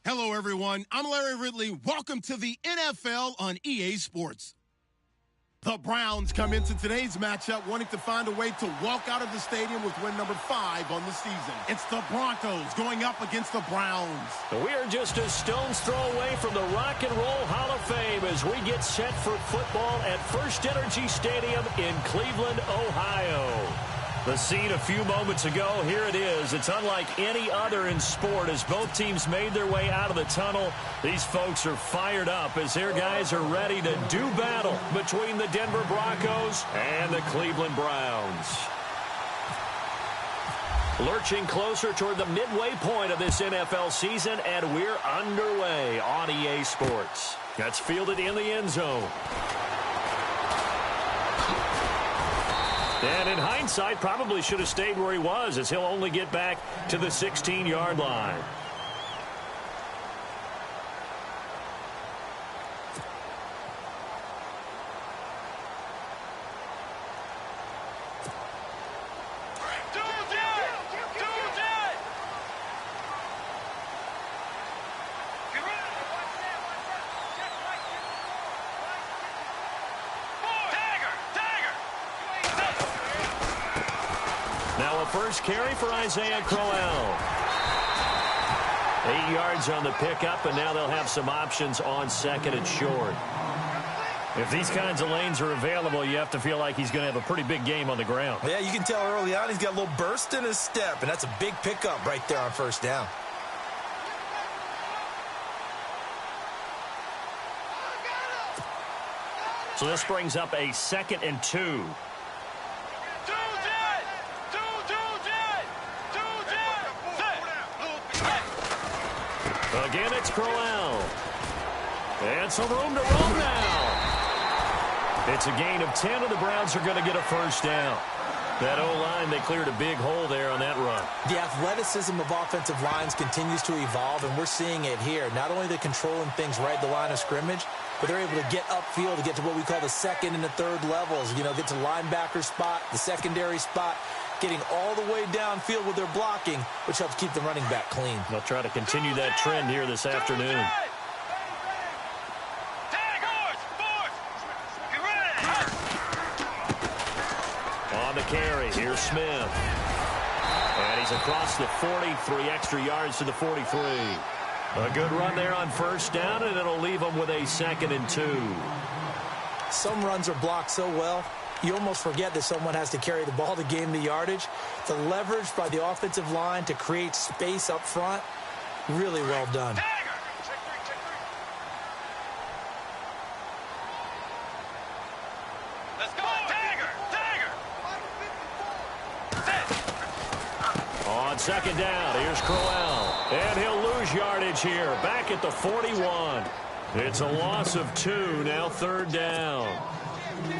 Hello, everyone. I'm Larry Ridley. Welcome to the NFL on EA Sports. The Browns come into today's matchup wanting to find a way to walk out of the stadium with win number 5 on the season. It's the Broncos going up against the Browns. We are just a stone's throw away from the Rock and Roll Hall of Fame as we get set for football at First Energy Stadium in Cleveland, Ohio. The scene a few moments ago, here it is. It's unlike any other in sport as both teams made their way out of the tunnel. These folks are fired up as their guys are ready to do battle between the Denver Broncos and the Cleveland Browns. Lurching closer toward the midway point of this NFL season, and we're underway on EA Sports. That's fielded in the end zone. And in hindsight, probably should have stayed where he was as he'll only get back to the 16-yard line. First carry for Isaiah Crowell. 8 yards on the pickup, and now they'll have some options on second and short. If these kinds of lanes are available, you have to feel like he's going to have a pretty big game on the ground. Yeah, you can tell early on he's got a little burst in his step, and that's a big pickup right there on first down. So this brings up a 2nd and 2. Again, it's Crowell. And some room to roam now. It's a gain of 10, and the Browns are going to get a first down. That O-line, they cleared a big hole there on that run. The athleticism of offensive lines continues to evolve, and we're seeing it here. Not only they're controlling things right at the line of scrimmage, but they're able to get upfield to get to what we call the second and the third levels. You know, get to linebacker spot, the secondary spot, getting all the way downfield with their blocking, which helps keep the running back clean. They'll try to continue that trend here this afternoon. On the carry, here's Smith. And he's across the 40, 3 extra yards to the 43. A good run there on first down, and it'll leave them with a 2nd and 2. Some runs are blocked so well, you almost forget that someone has to carry the ball to gain the yardage. The leverage by the offensive line to create space up front, really well done. Let's go, Tiger! On second down, here's Crowell. And he'll lose yardage here, back at the 41. It's a loss of 2, now 3rd down.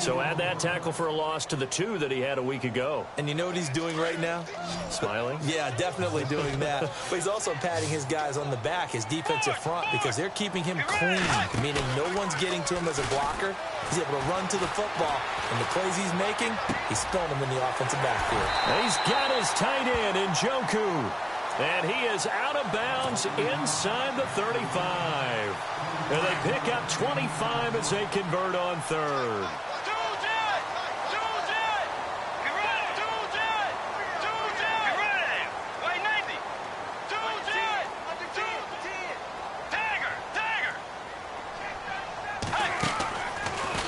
So add that tackle for a loss to the 2 that he had a week ago. And you know what he's doing right now? Smiling? Yeah, definitely doing that. But he's also patting his guys on the back, his defensive front, because they're keeping him clean, meaning no one's getting to him as a blocker. He's able to run to the football, and the plays he's making, he's spilling them in the offensive backfield. He's got his tight end in Njoku. And he is out of bounds inside the 35. And they pick up 25 as they convert on 3rd.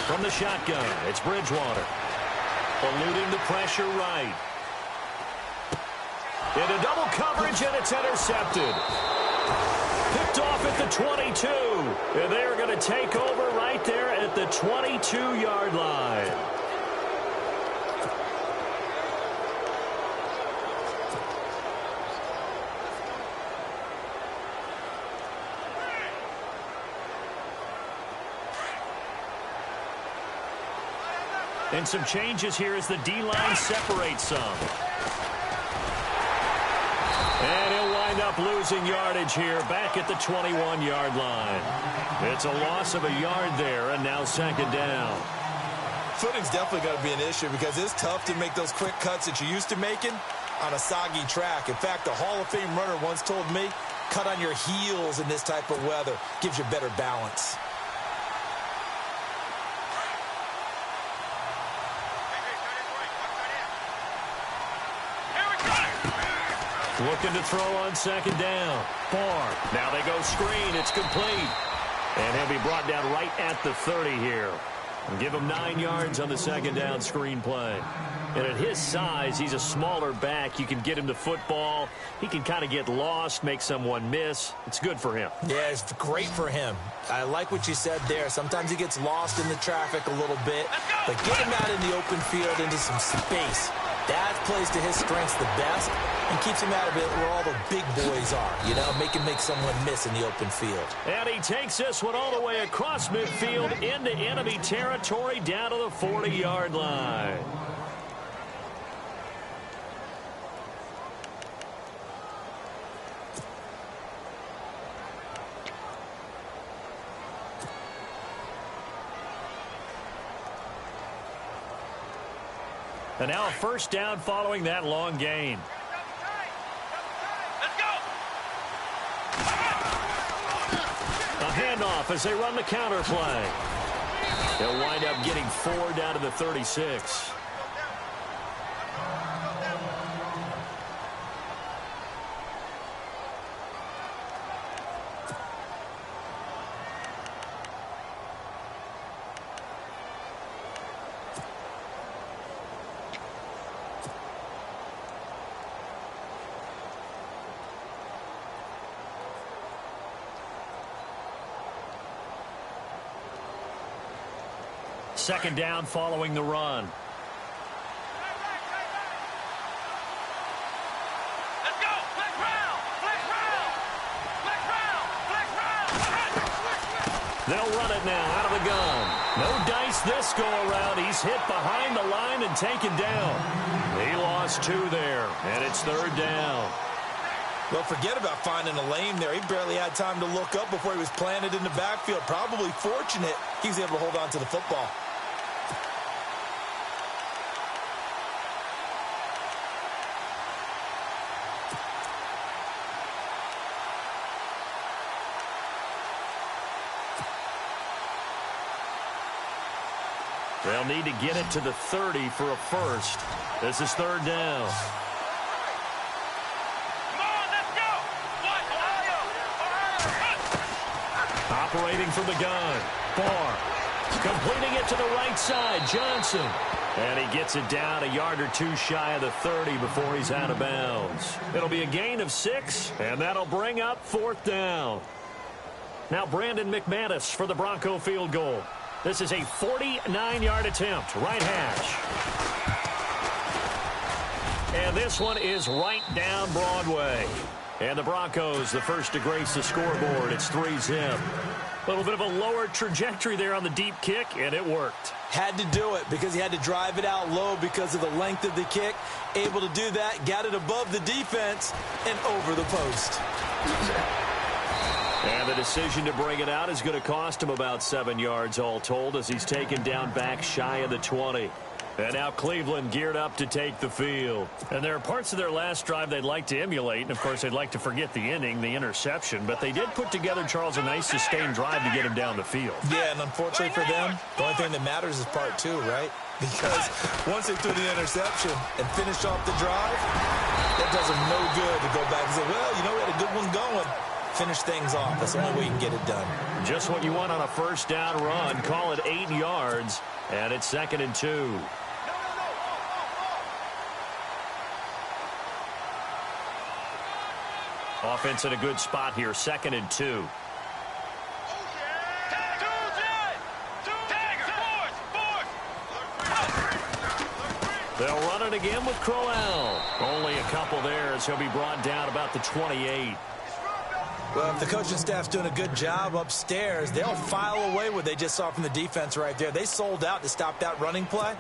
From the shotgun, it's Bridgewater. Eluding the pressure right. Into double coverage, and it's intercepted. Picked off at the 22. And they're going to take over right there at the 22-yard line. And some changes here as the D-line separates some. And he'll wind up losing yardage here back at the 21-yard line. It's a loss of a yard there, and now 2nd down. Footing's definitely going to be an issue because it's tough to make those quick cuts that you're used to making on a soggy track. In fact, a Hall of Fame runner once told me, cut on your heels in this type of weather. Gives you better balance. Looking to throw on second down. Barr. Now they go screen. It's complete. And he'll be brought down right at the 30 here. And give him 9 yards on the second down screen play. And at his size, he's a smaller back. You can get him the football. He can kind of get lost, make someone miss. It's good for him. Yeah, it's great for him. I like what you said there. Sometimes he gets lost in the traffic a little bit. But get him out in the open field into some space. That plays to his strengths the best and keeps him out of it where all the big boys are. You know, make him make someone miss in the open field. And he takes this one all the way across midfield into enemy territory down to the 40-yard line. And now a first down following that long gain. Let's go. A handoff as they run the counter play. They'll wind up getting 4 down to the 36. Second down following the run. Let's go. Flex round. Flex round. Flex round. Flex round. They'll run it now out of the gun. No dice this go around. He's hit behind the line and taken down. He lost 2 there, and it's third down. Well, forget about finding a lane there. He barely had time to look up before he was planted in the backfield. Probably fortunate he was able to hold on to the football. They'll need to get it to the 30 for a first. This is third down. Come on, let's go. What? Ohio. Operating from the gun. Barr. Completing it to the right side. Johnson. And he gets it down a yard or 2 shy of the 30 before he's out of bounds. It'll be a gain of 6, and that'll bring up fourth down. Now Brandon McManus for the Bronco field goal. This is a 49-yard attempt, right hash. And this one is right down Broadway. And the Broncos, the first to grace the scoreboard. It's 3-zip. A little bit of a lower trajectory there on the deep kick, and it worked. Had to do it because he had to drive it out low because of the length of the kick. Able to do that, got it above the defense and over the post. And the decision to bring it out is going to cost him about 7 yards all told as he's taken down back shy of the 20. And now Cleveland geared up to take the field. And there are parts of their last drive they'd like to emulate. And, of course, they'd like to forget the inning, the interception. But they did put together, Charles, a nice sustained drive to get him down the field. Yeah, and unfortunately for them, the only thing that matters is part 2, right? Because once they threw the interception and finished off the drive, that does them no good to go back and say, well, you know, we had a good one going. Finish things off. That's the only way you can get it done. Just what you want on a first down run. Call it 8 yards, and it's 2nd and 2. Offense in a good spot here, 2nd and 2. They'll run it again with Crowell. Only a couple there as he'll be brought down about the 28. Well, if the coaching staff's doing a good job upstairs, they'll file away what they just saw from the defense right there. They sold out to stop that running play.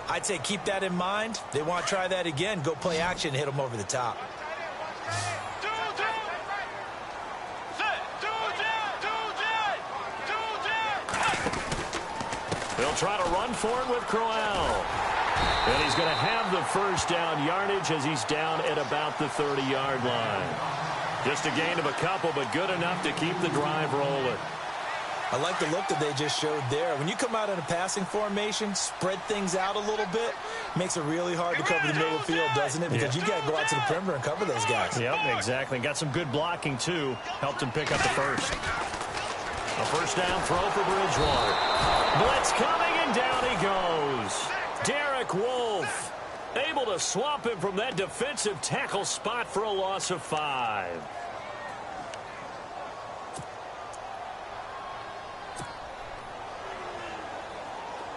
I'd say keep that in mind. They want to try that again. Go play action and hit them over the top. They'll try to run for it with Crowell. And he's going to have the first down yardage as he's down at about the 30-yard line. Just a gain of a couple, but good enough to keep the drive rolling. I like the look that they just showed there. When you come out in a passing formation, spread things out a little bit, makes it really hard to cover the middle of the field, doesn't it? Because you got to go out to the perimeter and cover those guys. Yep, exactly. Got some good blocking, too. Helped him pick up the first. A first down throw for Bridgewater. Blitz coming, and down he goes. Derek Wolfe able to swamp him from that defensive tackle spot for a loss of 5.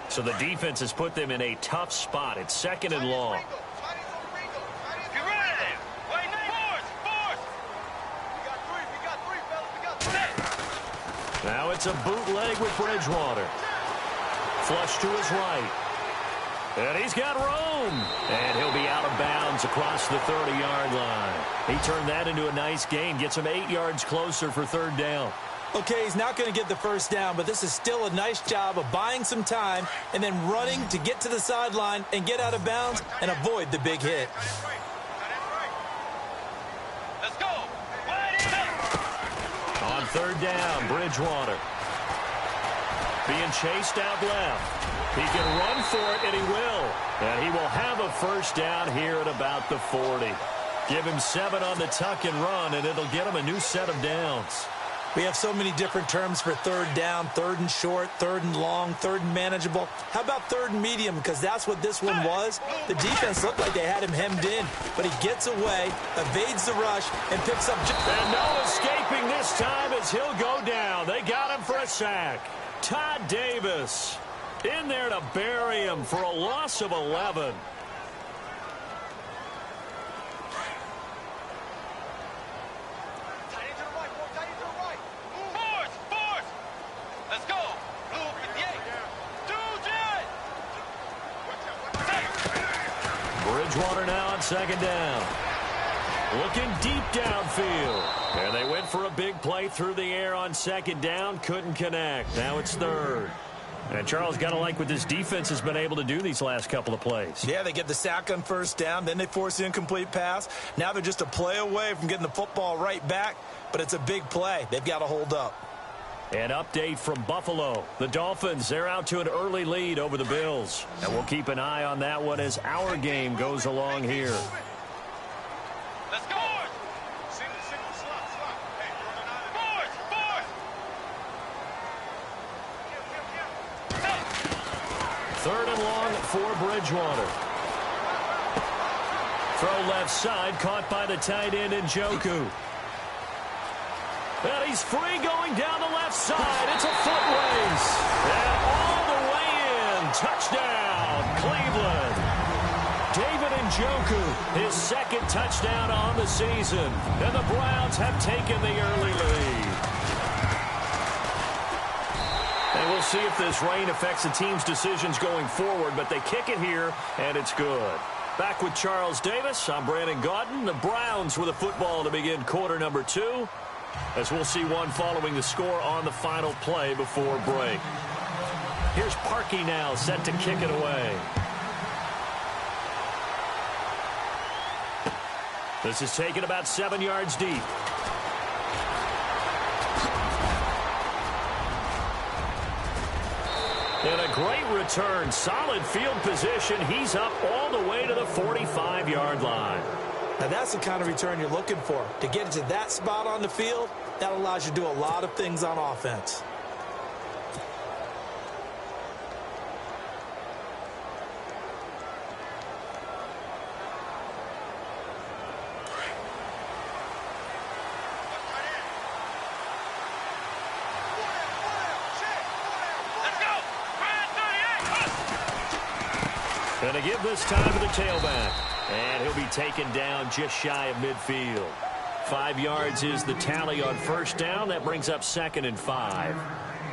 So the defense has put them in a tough spot. It's second and long. Get ready. Wait, force. We got three, fellas. Now it's a bootleg with Bridgewater. Flush to his right. And he's got room. And he'll be out of bounds across the 30-yard line. He turned that into a nice gain. Gets him 8 yards closer for third down. Okay, he's not going to get the first down, but this is still a nice job of buying some time and then running to get to the sideline and get out of bounds and avoid the big hit. Let's go. On third down, Bridgewater. Being chased out left. He can run for it, and he will. And he will have a first down here at about the 40. Give him 7 on the tuck and run, and it'll get him a new set of downs. We have so many different terms for third down, third and short, third and long, third and manageable. How about third and medium? Because that's what this one was. The defense looked like they had him hemmed in, but he gets away, evades the rush, and picks up. And no escaping this time as he'll go down. They got him for a sack. Todd Davis in there to bury him for a loss of 11. Let's go. Blue 58. Bridgewater now on second down. Looking deep downfield. And they went for a big play through the air on second down. Couldn't connect. Now it's third. And Charles, got to like what this defense has been able to do these last couple of plays. Yeah, they get the sack on first down. Then they force the incomplete pass. Now they're just a play away from getting the football right back. But it's a big play. They've got to hold up. An update from Buffalo. The Dolphins, they're out to an early lead over the Bills. And we'll keep an eye on that one as our game goes along here. Let's go. Single, slot. Hey, Third and long for Bridgewater. Throw left side, caught by the tight end Njoku. And he's free going down the left side. It's a foot race. And all the way in. Touchdown, Cleveland. David Njoku, his second touchdown on the season. And the Browns have taken the early lead. And we'll see if this rain affects the team's decisions going forward, but they kick it here, and it's good. Back with Charles Davis, I'm Brandon Gaudin. The Browns with a football to begin quarter number 2. As we'll see one following the score on the final play before break. Here's Parkey now, set to kick it away. This is taken about 7 yards deep. And a great return, solid field position. He's up all the way to the 45-yard line. Now, that's the kind of return you're looking for. To get to that spot on the field, that allows you to do a lot of things on offense. And to give this time to the tailback. And he'll be taken down just shy of midfield. 5 yards is the tally on first down. That brings up 2nd and 5.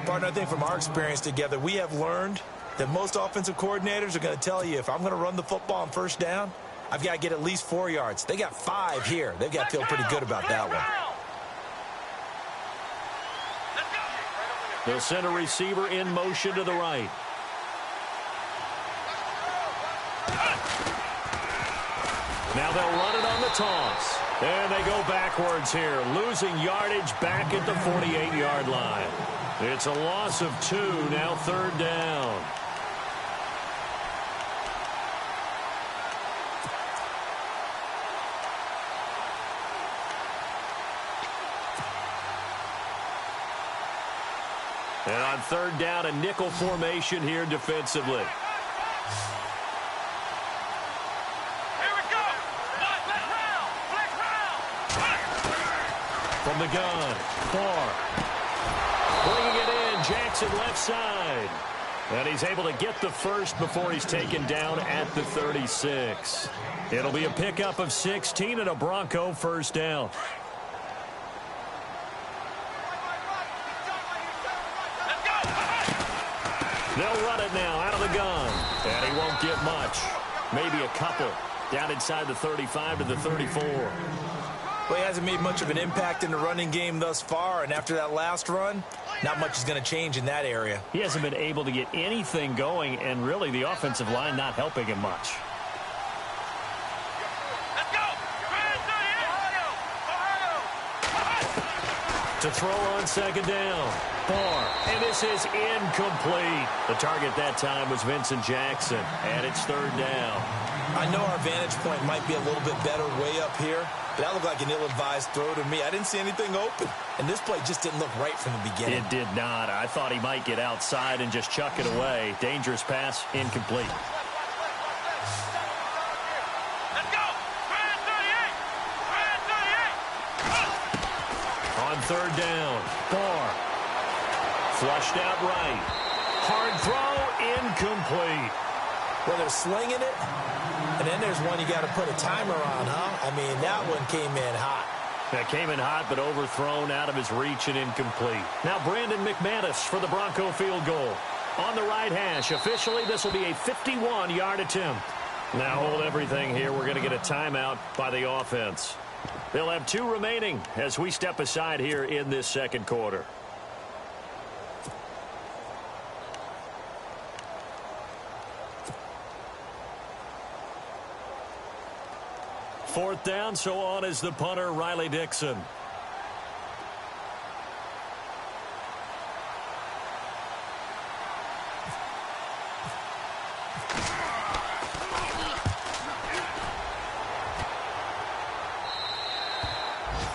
Partner, I think from our experience together, we have learned that most offensive coordinators are going to tell you, if I'm going to run the football on first down, I've got to get at least 4 yards. They got 5 here. They've got to feel pretty good about that one. They'll send a receiver in motion to the right. Now they'll run it on the toss. And they go backwards here, losing yardage back at the 48-yard line. It's a loss of 2, now 3rd down. And on 3rd down, a nickel formation here defensively. From the gun, far. Bringing it in, Jackson left side. And he's able to get the first before he's taken down at the 36. It'll be a pickup of 16 and a Bronco first down. They'll run it now out of the gun. And he won't get much. Maybe a couple. Down inside the 35 to the 34. Well, he hasn't made much of an impact in the running game thus far, and after that last run, not much is going to change in that area. He hasn't been able to get anything going, and really the offensive line not helping him much. Let's go! To throw on 2nd down. Barr, and this is incomplete. The target that time was Vincent Jackson, and it's 3rd down. I know our vantage point might be a little bit better way up here, but that looked like an ill-advised throw to me. I didn't see anything open, and this play just didn't look right from the beginning. It did not. I thought he might get outside and just chuck it away. Dangerous pass, incomplete. Let's go! 38! On 3rd down, Barr. Flushed out right. Hard throw, incomplete. Well, they're slinging it, and then there's one you got to put a timer on, huh? I mean, that one came in hot. That came in hot, but overthrown out of his reach and incomplete. Now Brandon McManus for the Bronco field goal. On the right hash, officially this will be a 51-yard attempt. Now hold everything here. We're going to get a timeout by the offense. They'll have 2 remaining as we step aside here in this 2nd quarter. Fourth down, so on is the punter, Riley Dixon.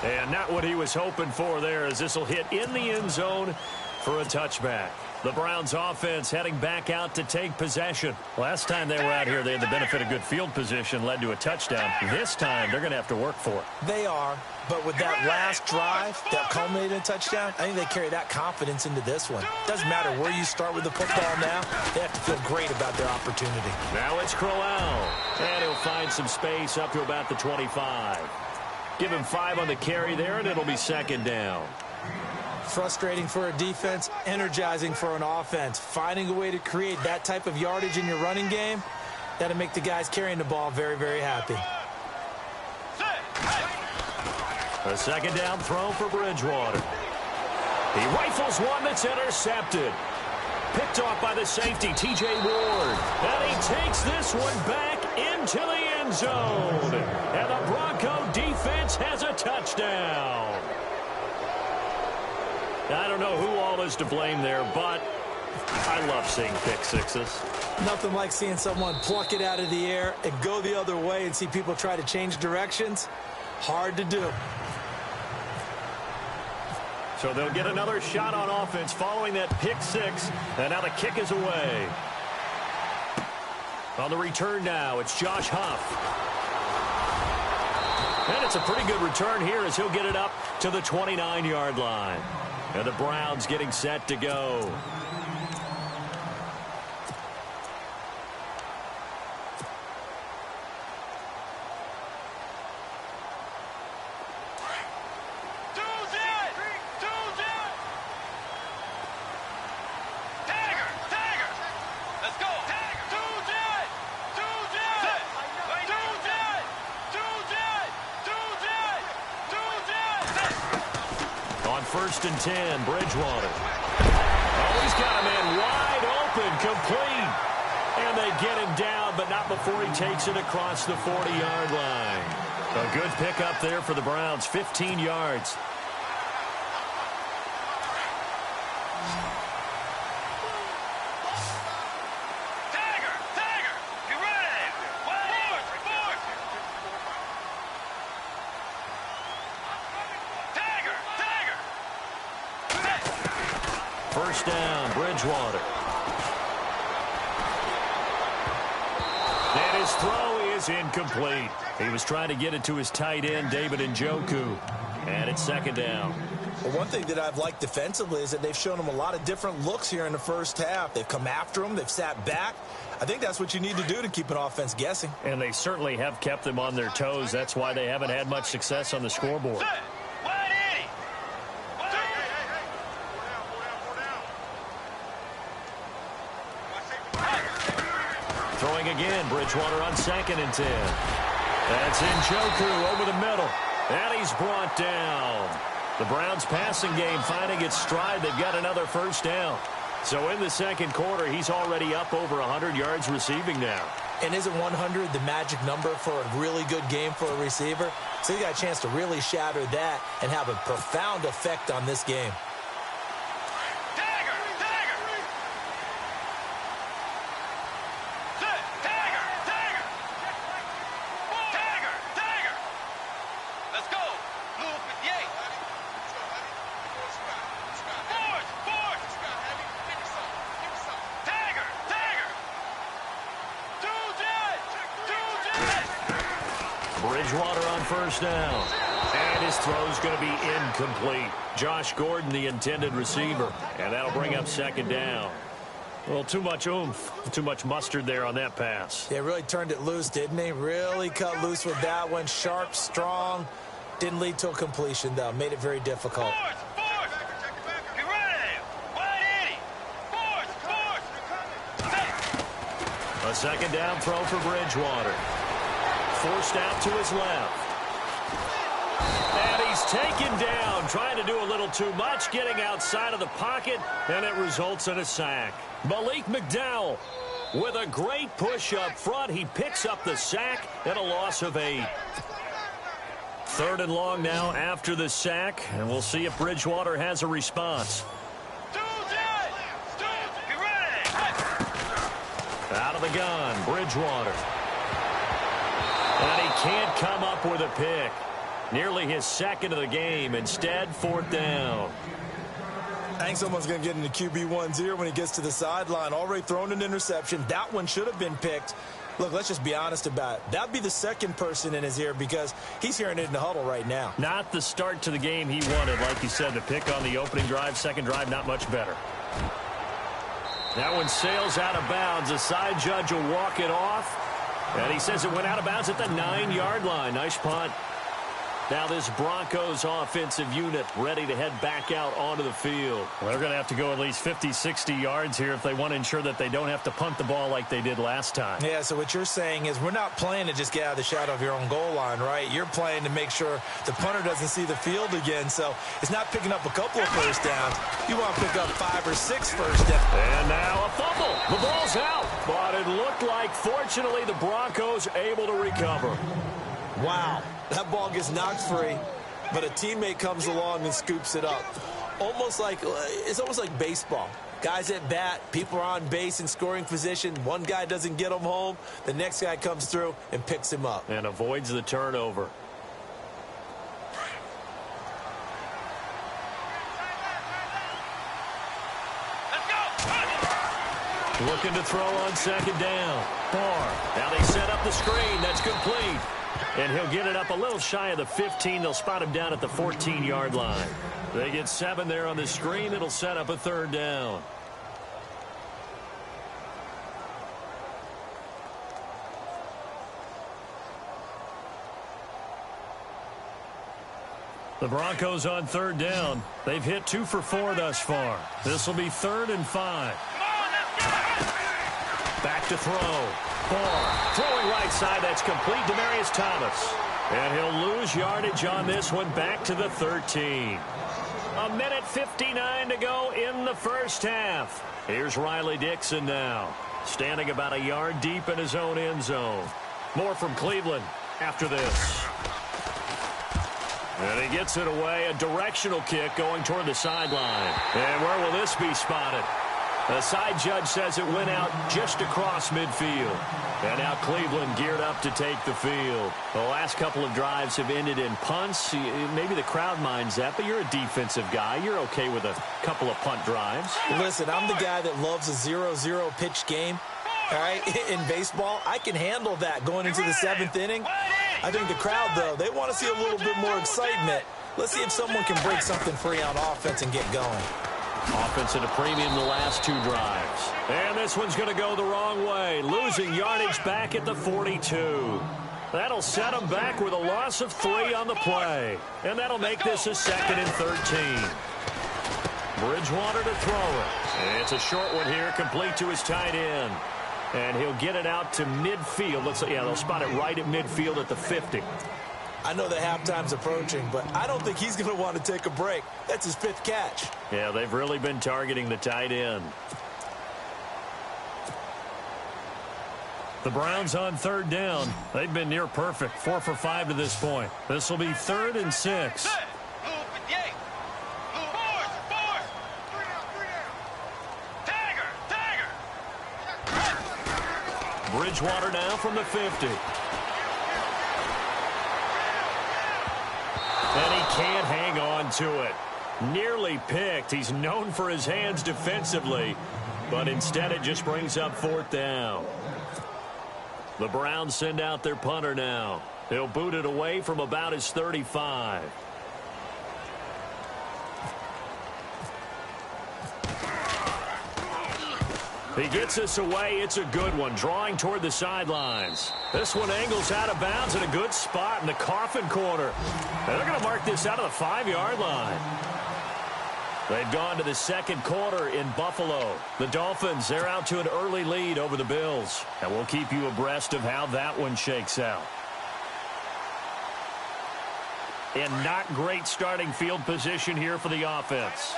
And not what he was hoping for there, as this will hit in the end zone for a touchback. The Browns offense heading back out to take possession. Last time they were out here, they had the benefit of good field position, led to a touchdown. This time, they're going to have to work for it. They are, but with that last drive that culminated in a touchdown, I think they carry that confidence into this one. Doesn't matter where you start with the football now, they have to feel great about their opportunity. Now it's Crowell, and he'll find some space up to about the 25. Give him 5 on the carry there, and it'll be 2nd down. Frustrating for a defense, energizing for an offense. Finding a way to create that type of yardage in your running game, that'll make the guys carrying the ball very, very happy. A 2nd down throw for Bridgewater. He rifles one that's intercepted. Picked off by the safety, T.J. Ward. And he takes this one back into the end zone. And the Bronco defense has a touchdown. I don't know who all is to blame there, but I love seeing pick sixes. Nothing like seeing someone pluck it out of the air and go the other way and see people try to change directions. Hard to do. So they'll get another shot on offense following that pick 6, and now the kick is away. On the return now, it's Josh Huff. And it's a pretty good return here as he'll get it up to the 29-yard line. And the Browns getting set to go. First and 10, Bridgewater. Oh, he's got a man wide open, complete. And they get him down, but not before he takes it across the 40-yard line. A good pickup there for the Browns, 15 yards. First down, Bridgewater. And his throw is incomplete. He was trying to get it to his tight end, David Njoku. And it's second down. Well, one thing that I've liked defensively is that they've shown him a lot of different looks here in the first half. They've come after him. They've sat back. I think that's what you need to do to keep an offense guessing. And they certainly have kept them on their toes. That's why they haven't had much success on the scoreboard. Throwing again, Bridgewater on 2nd and 10. That's Njoku over the middle. And he's brought down. The Browns passing game finding its stride. They've got another first down. So in the second quarter, he's already up over 100 yards receiving now. And isn't 100 the magic number for a really good game for a receiver? So he got a chance to really shatter that and have a profound effect on this game. Bridgewater on first down. And his throw's going to be incomplete. Josh Gordon, the intended receiver. And that'll bring up second down. Well, too much oomph, too much mustard there on that pass. Yeah, really turned it loose, didn't he? Really cut loose with that one. Sharp, strong. Didn't lead to a completion, though. Made it very difficult. A second down throw for Bridgewater. Forced out to his left. And he's taken down, trying to do a little too much, getting outside of the pocket, and it results in a sack. Malik McDowell with a great push up front. He picks up the sack and a loss of 8. 3rd and long now after the sack, and we'll see if Bridgewater has a response. Out of the gun, Bridgewater. And he can't come up with a pick. Nearly his second of the game. Instead, 4th down. I think someone's going to get into QB1-0 when he gets to the sideline. Already thrown an interception. That one should have been picked. Look, let's just be honest about it. That'd be the second person in his ear because he's hearing it in the huddle right now. Not the start to the game he wanted. Like you said, the pick on the opening drive, second drive, not much better. That one sails out of bounds. The side judge will walk it off. And he says it went out of bounds at the 9-yard line. Nice punt. Now this Broncos offensive unit ready to head back out onto the field. Well, they're going to have to go at least 50, 60 yards here if they want to ensure that they don't have to punt the ball like they did last time. Yeah, so what you're saying is we're not playing to just get out of the shadow of your own goal line, right? You're playing to make sure the punter doesn't see the field again. So it's not picking up a couple of first downs. You want to pick up 5 or 6 first downs. And now a fumble. The ball's out. But it looked like, fortunately, the Broncos able to recover. Wow, that ball gets knocked free, but a teammate comes along and scoops it up. It's almost like baseball. Guys at bat, people are on base in scoring position. One guy doesn't get him home. The next guy comes through and picks him up. And avoids the turnover. Looking to throw on second down. Barr. Now they set up the screen. That's complete. And he'll get it up a little shy of the 15. They'll spot him down at the 14-yard line. They get 7 there on the screen. It'll set up a 3rd down. The Broncos on 3rd down. They've hit 2 for 4 thus far. This will be 3rd and 5. Back to throw. Barr throwing right side. That's complete. Demaryius Thomas. And he'll lose yardage on this one back to the 13. 1:59 to go in the first half. Here's Riley Dixon now. Standing about a yard deep in his own end zone. More from Cleveland after this. And he gets it away, a directional kick going toward the sideline. And where will this be spotted? The side judge says it went out just across midfield. And now Cleveland geared up to take the field. The last couple of drives have ended in punts. Maybe the crowd minds that, but you're a defensive guy. You're okay with a couple of punt drives. Listen, I'm the guy that loves a 0-0 pitch game. All right, in baseball, I can handle that going into the 7th inning. I think the crowd, though, they want to see a little bit more excitement. Let's see if someone can break something free on offense and get going. Offense at a premium the last 2 drives. And this one's going to go the wrong way. Losing yardage back at the 42. That'll set them back with a loss of 3 on the play. And that'll make this a 2nd and 13. Bridgewater to throw it. It's a short one here, complete to his tight end. And he'll get it out to midfield. They'll spot it right at midfield at the 50. I know that halftime's approaching, but I don't think he's going to want to take a break. That's his 5th catch. Yeah, they've really been targeting the tight end. The Browns on 3rd down. They've been near perfect. 4 for 5 to this point. This will be 3rd and 6. Bridgewater now from the 50. And he can't hang on to it. Nearly picked. He's known for his hands defensively, but instead it just brings up 4th down. The Browns send out their punter now. He'll boot it away from about his 35. He gets this away. It's a good one, drawing toward the sidelines. This one angles out of bounds in a good spot in the coffin corner. And they're going to mark this out of the 5-yard line. They've gone to the 2nd quarter in Buffalo. The Dolphins, they're out to an early lead over the Bills. And we'll keep you abreast of how that one shakes out. And not great starting field position here for the offense.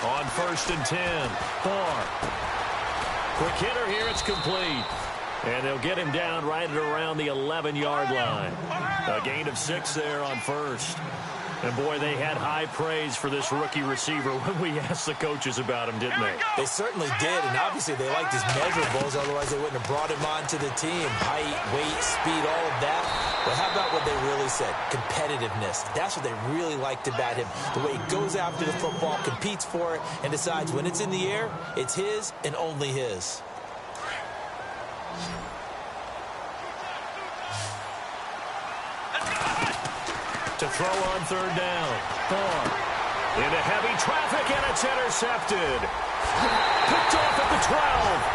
On 1st and 10, Barr. Quick hitter here, it's complete. And they'll get him down right at around the 11-yard line. A gain of 6 there on 1st. And, boy, they had high praise for this rookie receiver when we asked the coaches about him, didn't they? They certainly did, and obviously they liked his measurables. Otherwise, they wouldn't have brought him onto the team. Height, weight, speed, all of that. But how about what they really said? Competitiveness. That's what they really liked about him. The way he goes after the football, competes for it, and decides when it's in the air, it's his and only his. To throw on 3rd down. Barr into heavy traffic, and it's intercepted. Picked off at the 12.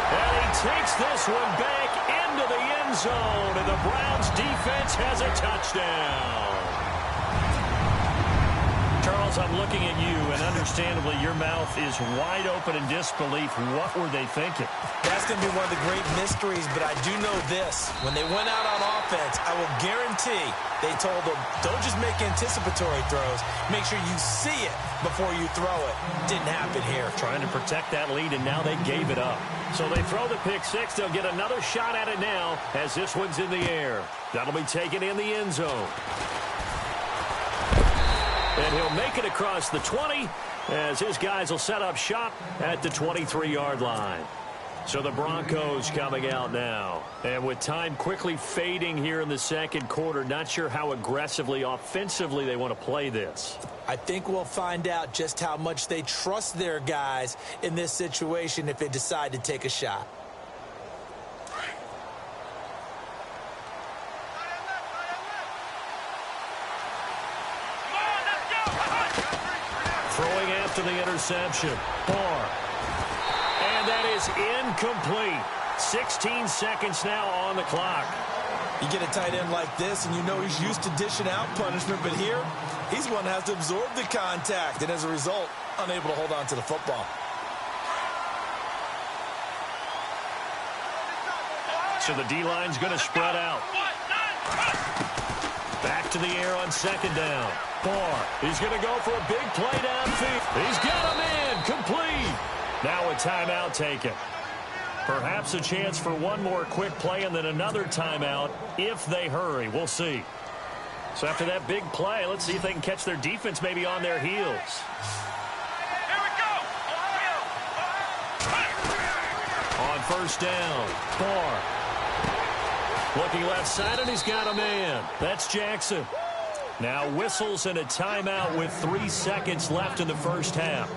And he takes this one back into the end zone. And the Browns defense has a touchdown. Charles, I'm looking at you, and understandably your mouth is wide open in disbelief. What were they thinking? That's going to be one of the great mysteries, but I do know this. When they went out on offense, I will guarantee they told them, don't just make anticipatory throws. Make sure you see it before you throw it. Didn't happen here. Trying to protect that lead, and now they gave it up. So they throw the pick 6. They'll get another shot at it now as this one's in the air. That'll be taken in the end zone. And he'll make it across the 20 as his guys will set up shop at the 23-yard line. So the Broncos coming out now. And with time quickly fading here in the 2nd quarter, not sure how aggressively, offensively they want to play this. I think we'll find out just how much they trust their guys in this situation if they decide to take a shot. Throwing after the interception. Barr. And that is incomplete. 16 seconds now on the clock. You get a tight end like this, and you know he's used to dishing out punishment, but here, he's one that has to absorb the contact, and as a result, unable to hold on to the football. So the D-line's going to spread out. Back to the air on 2nd down. Barr, he's going to go for a big play downfield. He's got him in, complete. Now a timeout taken. Perhaps a chance for one more quick play and then another timeout if they hurry. We'll see. So after that big play, let's see if they can catch their defense maybe on their heels. Here we go. On first down, Barr. Looking left side, and he's got a man. That's Jackson. Now whistles and a timeout with 3 seconds left in the first half.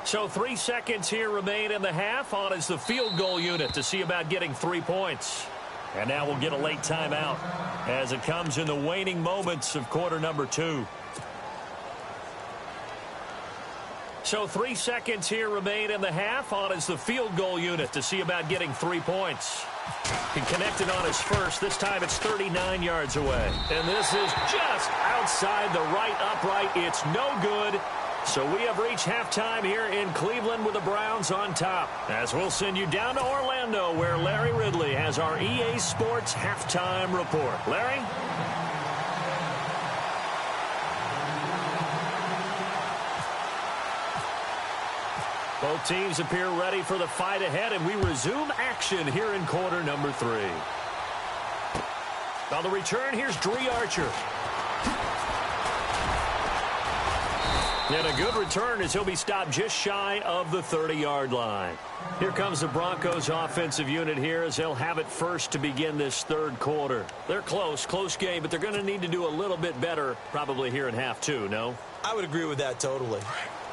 So 3 seconds here remain in the half. On is the field goal unit to see about getting 3 points. And now we'll get a late timeout as it comes in the waning moments of quarter number 2. So 3 seconds here remain in the half. On is the field goal unit to see about getting 3 points. He connected on his first. This time it's 39 yards away. And this is just outside the right upright. It's no good. So we have reached halftime here in Cleveland with the Browns on top. As we'll send you down to Orlando, where Larry Ridley has our EA Sports halftime report. Larry? Both teams appear ready for the fight ahead, and we resume action here in quarter number 3. On the return, here's Dree Archer. And a good return as he'll be stopped just shy of the 30-yard line. Here comes the Broncos offensive unit here as they'll have it first to begin this third quarter. They're close game, but they're going to need to do a little bit better probably here in half 2, no? I would agree with that totally.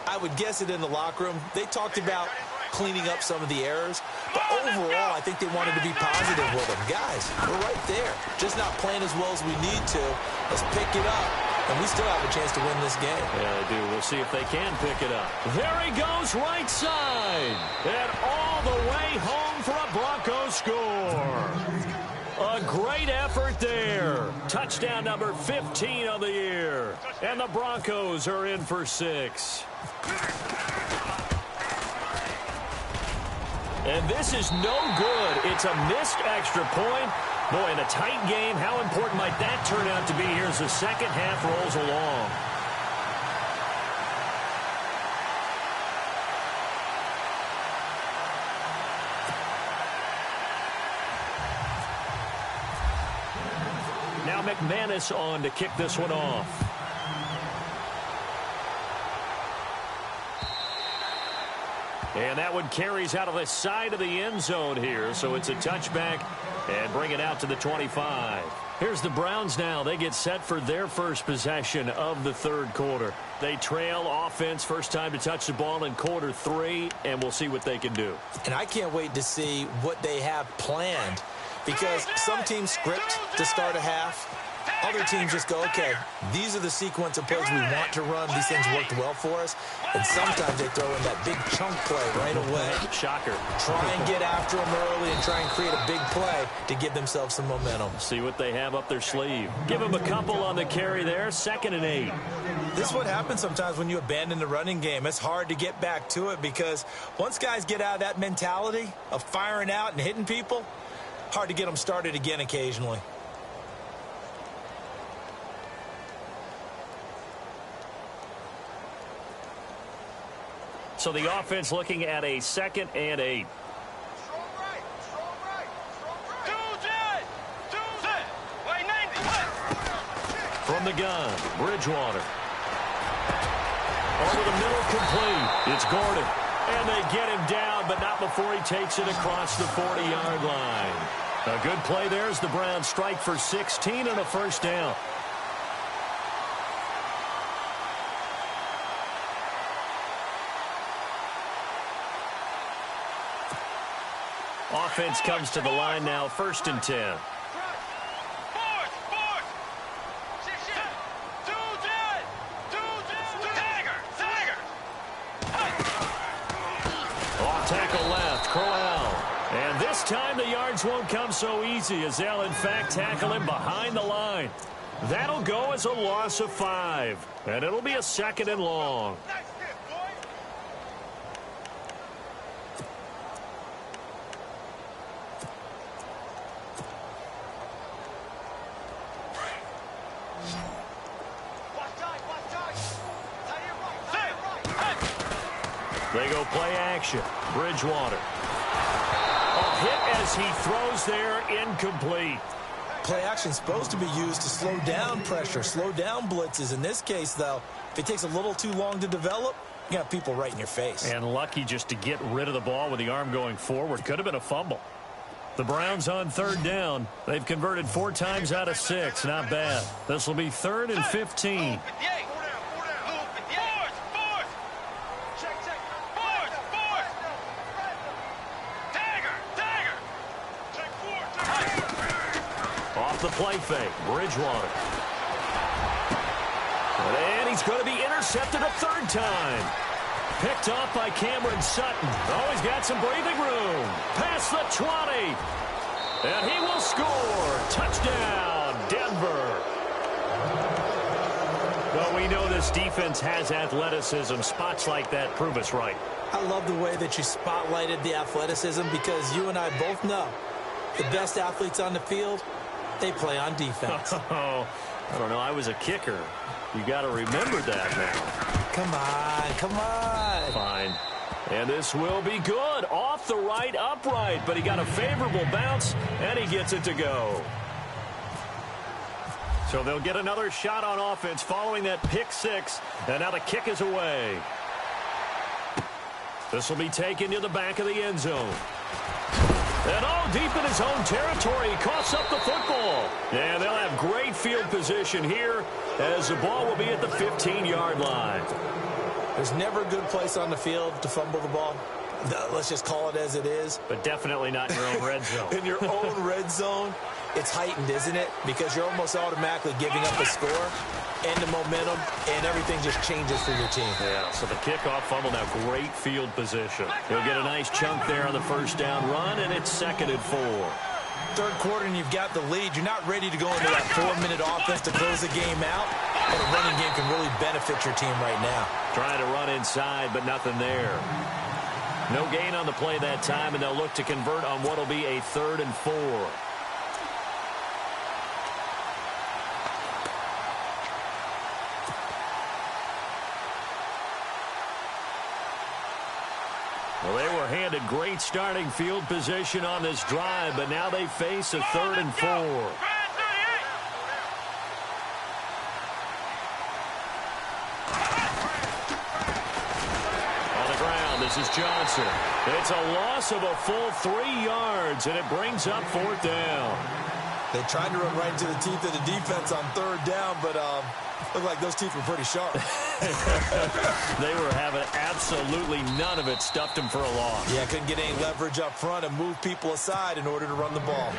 I would guess it in the locker room. They talked about cleaning up some of the errors, but overall, I think they wanted to be positive with them. Guys, we're right there. Just not playing as well as we need to. Let's pick it up. And we still have a chance to win this game. Yeah, they do. We'll see if they can pick it up. There he goes, right side. And all the way home for a Broncos score. A great effort there. Touchdown number 15 of the year. And the Broncos are in for 6. And this is no good. It's a missed extra point. Boy, in a tight game, how important might that turn out to be here as the second half rolls along? Now McManus on to kick this one off. And that one carries out of the side of the end zone here, so it's a touchback and bring it out to the 25. Here's the Browns now. They get set for their first possession of the third quarter. They trail offense, first time to touch the ball in quarter 3, and we'll see what they can do. And I can't wait to see what they have planned, because some teams script to start a half. Other teams just go, okay, these are the sequence of plays we want to run. These things worked well for us. And sometimes they throw in that big chunk play right away. Shocker. Try and get after them early and try and create a big play to give themselves some momentum. See what they have up their sleeve. Give them a couple on the carry there. 2nd and 8. This is what happens sometimes when you abandon the running game. It's hard to get back to it because once guys get out of that mentality of firing out and hitting people, hard to get them started again occasionally. So the offense looking at a 2nd and 8. Strong right. Strong right. Strong right. 2-10. Wait, 90. From the gun, Bridgewater. Over the middle, complete. It's Gordon. And they get him down, but not before he takes it across the 40-yard line. A good play there as the Browns strike for 16 and a first down. Offense comes to the line now, 1st and 10. Off tackle left, Crowell. And this time the yards won't come so easy as they'll in fact tackle him behind the line. That'll go as a loss of 5. And it'll be a 2nd and long. They go play action. Bridgewater. A hit as he throws there, incomplete. Play action supposed to be used to slow down pressure, slow down blitzes. In this case, though, if it takes a little too long to develop, you got people right in your face. And lucky just to get rid of the ball with the arm going forward. Could have been a fumble. The Browns on third down. They've converted 4 times out of 6. Not bad. This will be 3rd and 15. Off the play fake. Bridgewater. And he's going to be intercepted a 3rd time. Picked off by Cameron Sutton. Oh, he's got some breathing room. Past the 20. And he will score. Touchdown, Denver. Well, we know this defense has athleticism. Spots like that prove us right. I love the way that you spotlighted the athleticism because you and I both know the best athletes on the field, they play on defense. Oh, I don't know. I was a kicker. You got to remember that now. Come on, come on. Fine. And this will be good. Off the right upright, but he got a favorable bounce, and he gets it to go. So they'll get another shot on offense following that pick 6, and now the kick is away. This will be taken to the back of the end zone. And deep in his own territory, he coughs up the football. And they'll have great field position here as the ball will be at the 15-yard line. There's never a good place on the field to fumble the ball. Let's just call it as it is. But definitely not in your own red zone. In your own red zone, it's heightened, isn't it? Because you're almost automatically giving up a score and the momentum, and everything just changes for your team. Yeah, so the kickoff fumble, now great field position. He'll get a nice chunk there on the first down run, and it's 2nd and 4. Third quarter, and you've got the lead. You're not ready to go into that 4-minute offense to close the game out, but a running game can really benefit your team right now. Trying to run inside, but nothing there. No gain on the play that time, and they'll look to convert on what will be a 3rd and 4. Well, they were handed great starting field position on this drive, but now they face a 3rd and 4. On the ground, this is Johnson. It's a loss of a full 3 yards, and it brings up 4th down. They tried to run right into the teeth of the defense on 3rd down, but looked like those teeth were pretty sharp. They were having absolutely none of it. Stuffed him for a loss. Yeah, couldn't get any leverage up front and move people aside in order to run the ball.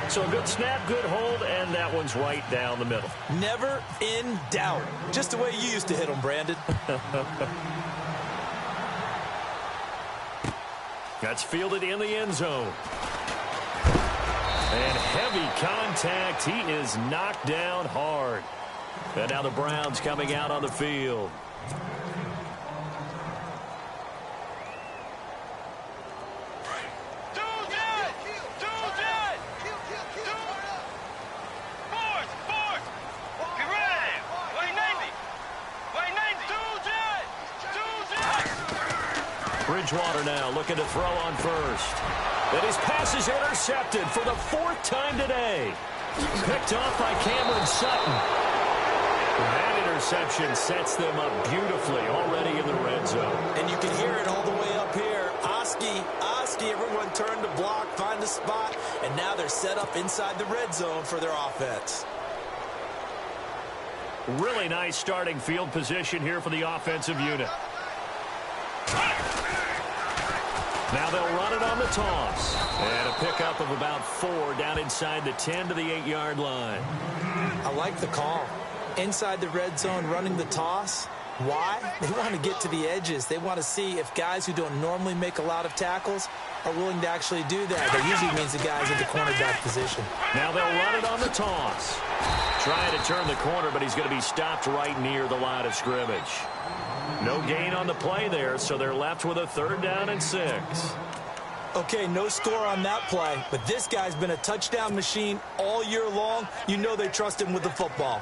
So a good snap, good hold, and that one's right down the middle. Never in doubt. Just the way you used to hit them, Brandon. That's fielded in the end zone. And heavy contact. He is knocked down hard. And now the Browns coming out on the field. Bridgewater now looking to throw on first. And his pass is intercepted for the 4th time today. Picked off by Cameron Sutton. That interception sets them up beautifully already in the red zone. And you can hear it all the way up here. Oski, everyone turned to block, find a spot, and now they're set up inside the red zone for their offense. Really nice starting field position here for the offensive unit. Now they'll run it on the toss. And a pickup of about 4 down inside the 10 to the 8-yard line. I like the call. Inside the red zone, running the toss. Why? They want to get to the edges. They want to see if guys who don't normally make a lot of tackles are willing to actually do that. That usually means the guys in the cornerback position. Now they'll run it on the toss. Trying to turn the corner, but he's going to be stopped right near the line of scrimmage. No gain on the play there, so they're left with a 3rd down and 6. Okay, no score on that play, but this guy's been a touchdown machine all year long. You know they trust him with the football.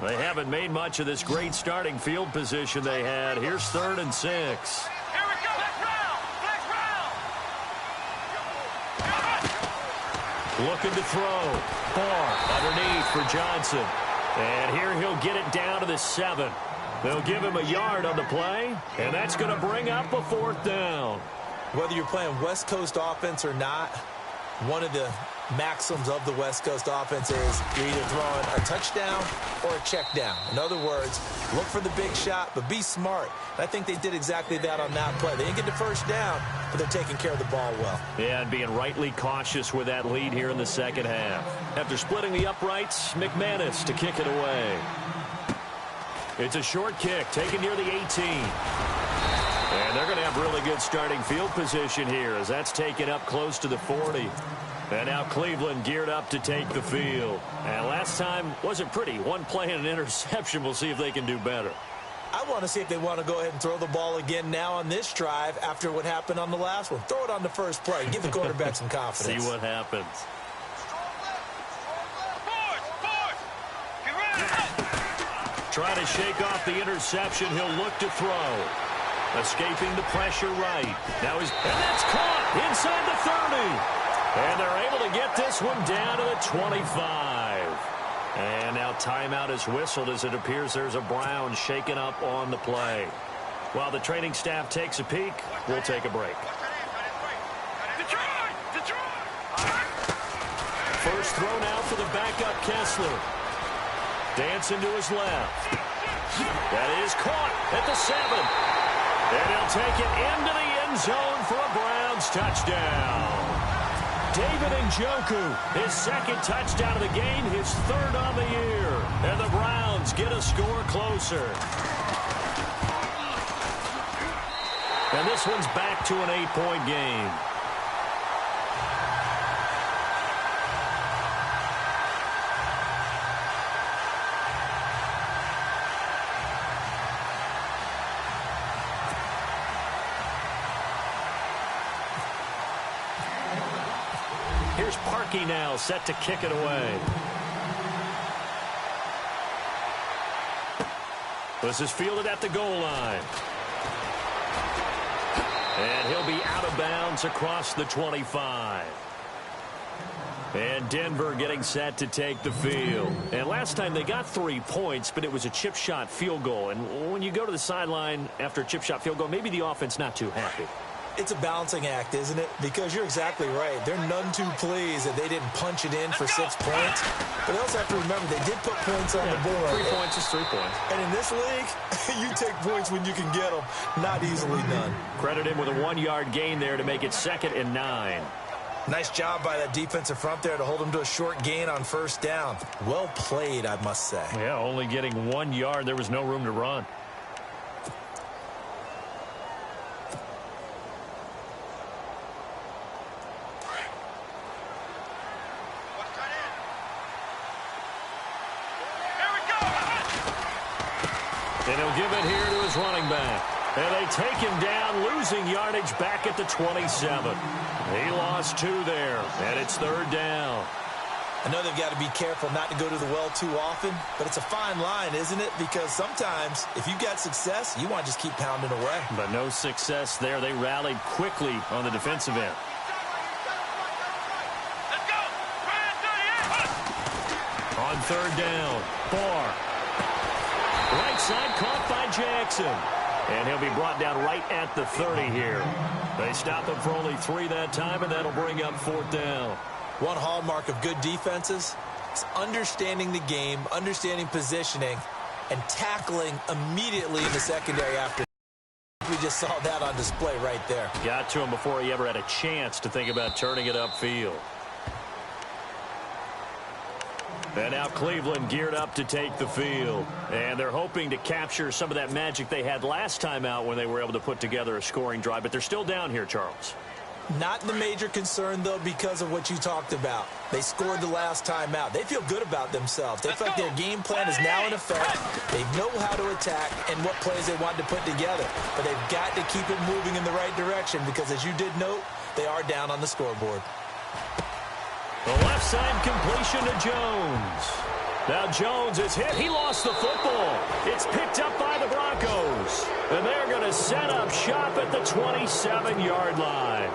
They haven't made much of this great starting field position they had. Here's 3rd and 6. Here we go. Flex round. Flex round. Looking to throw. Barr underneath for Johnson. And here he'll get it down to the 7. They'll give him a yard on the play, and that's going to bring up a 4th down. Whether you're playing West Coast offense or not, one of the maxims of the West Coast offense is you're either throwing a touchdown or a check down. In other words, look for the big shot, but be smart. And I think they did exactly that on that play. They didn't get the first down, but they're taking care of the ball well. Yeah, and being rightly cautious with that lead here in the second half. After splitting the uprights, McManus to kick it away. It's a short kick taken near the 18. And they're going to have really good starting field position here as that's taken up close to the 40. And now Cleveland geared up to take the field. And last time wasn't pretty. One play and an interception. We'll see if they can do better. I want to see if they want to go ahead and throw the ball again now on this drive after what happened on the last one. Throw it on the first play. Give the quarterback some confidence. See what happens. Try to shake off the interception. He'll look to throw. Escaping the pressure right. Now and that's caught inside the 30. And they're able to get this one down to the 25. And now timeout is whistled as it appears there's a Brown shaken up on the play. While the training staff takes a peek, we'll take a break. First throw now for the backup Kessler. Dancing to his left. That is caught at the 7. And he'll take it into the end zone for a Browns touchdown. David Njoku, his 2nd touchdown of the game, his 3rd on the year. And the Browns get a score closer. And this one's back to an 8-point game. Here's Parkey now, set to kick it away. This is fielded at the goal line. And he'll be out of bounds across the 25. And Denver getting set to take the field. And last time they got 3 points, but it was a chip shot field goal. And when you go to the sideline after a chip shot field goal, maybe the offense not too happy. It's a balancing act, isn't it? Because you're exactly right. They're none too pleased that they didn't punch it in for 6 points. But they also have to remember they did put points on the board. 3 points is 3 points. And in this league, you take points when you can get them. Not easily done. Credit him with a 1-yard gain there to make it 2nd and 9. Nice job by that defensive front there to hold him to a short gain on first down. Well played, I must say. Yeah, only getting 1 yard. There was no room to run. And he'll give it here to his running back. And they take him down, losing yardage back at the 27. He lost 2 there, and it's 3rd down. I know they've got to be careful not to go to the well too often, but it's a fine line, isn't it? Because sometimes, if you've got success, you want to just keep pounding away. But no success there. They rallied quickly on the defensive end. Let's go. On 3rd down, Barr. Right side caught by Jackson. And he'll be brought down right at the 30 here. They stop him for only 3 that time, and that'll bring up 4th down. One hallmark of good defenses is understanding the game, understanding positioning, and tackling immediately in the secondary after. We just saw that on display right there. Got to him before he ever had a chance to think about turning it upfield. And now Cleveland geared up to take the field. And they're hoping to capture some of that magic they had last time out when they were able to put together a scoring drive. But they're still down here, Charles. Not the major concern, though, because of what you talked about. They scored the last time out. They feel good about themselves. They feel like their game plan is now in effect. They know how to attack and what plays they want to put together. But they've got to keep it moving in the right direction because, as you did note, they are down on the scoreboard. The left side completion to Jones. Now Jones is hit. He lost the football. It's picked up by the Broncos. And they're going to set up shop at the 27-yard line.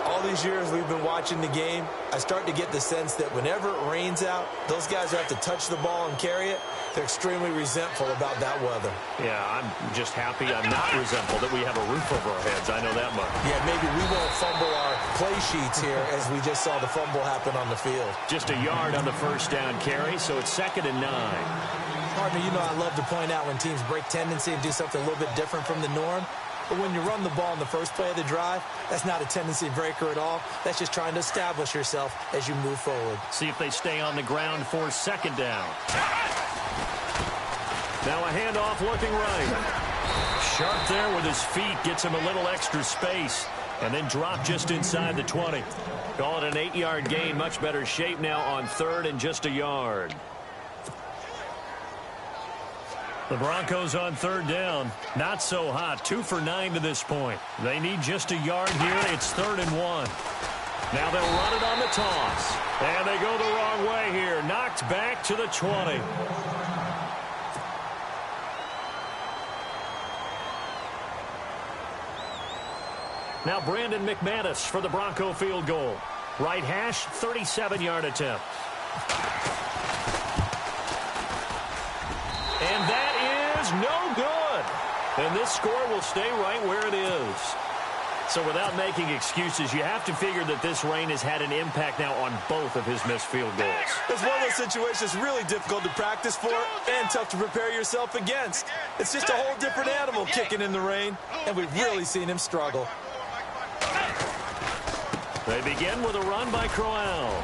All these years we've been watching the game, I start to get the sense that whenever it rains out, those guys who have to touch the ball and carry it, they're extremely resentful about that weather. Yeah, I'm just happy I'm not resentful that we have a roof over our heads. I know that much. Yeah, maybe we won't fumble our play sheets here as we just saw the fumble happen on the field. Just a yard on the first down carry, so it's 2nd and 9. Partner, you know I love to point out when teams break tendency and do something a little bit different from the norm. But when you run the ball in the first play of the drive, that's not a tendency breaker at all. That's just trying to establish yourself as you move forward. See if they stay on the ground for 2nd down. Now a handoff looking right. Sharp there with his feet, gets him a little extra space, and then drop just inside the 20. Call it an 8-yard gain, much better shape now on 3rd and just a yard. The Broncos on 3rd down. Not so hot. 2 for 9 to this point. They need just a yard here. It's 3rd and 1. Now they'll run it on the toss. And they go the wrong way here. Knocked back to the 20. Now Brandon McManus for the Bronco field goal. Right hash, 37-yard attempt. And that is no good. And this score will stay right where it is. So without making excuses, you have to figure that this rain has had an impact now on both of his missed field goals. It's one of those situations really difficult to practice for and tough to prepare yourself against. It's just a whole different animal kicking in the rain, and we've really seen him struggle. They begin with a run by Crowell.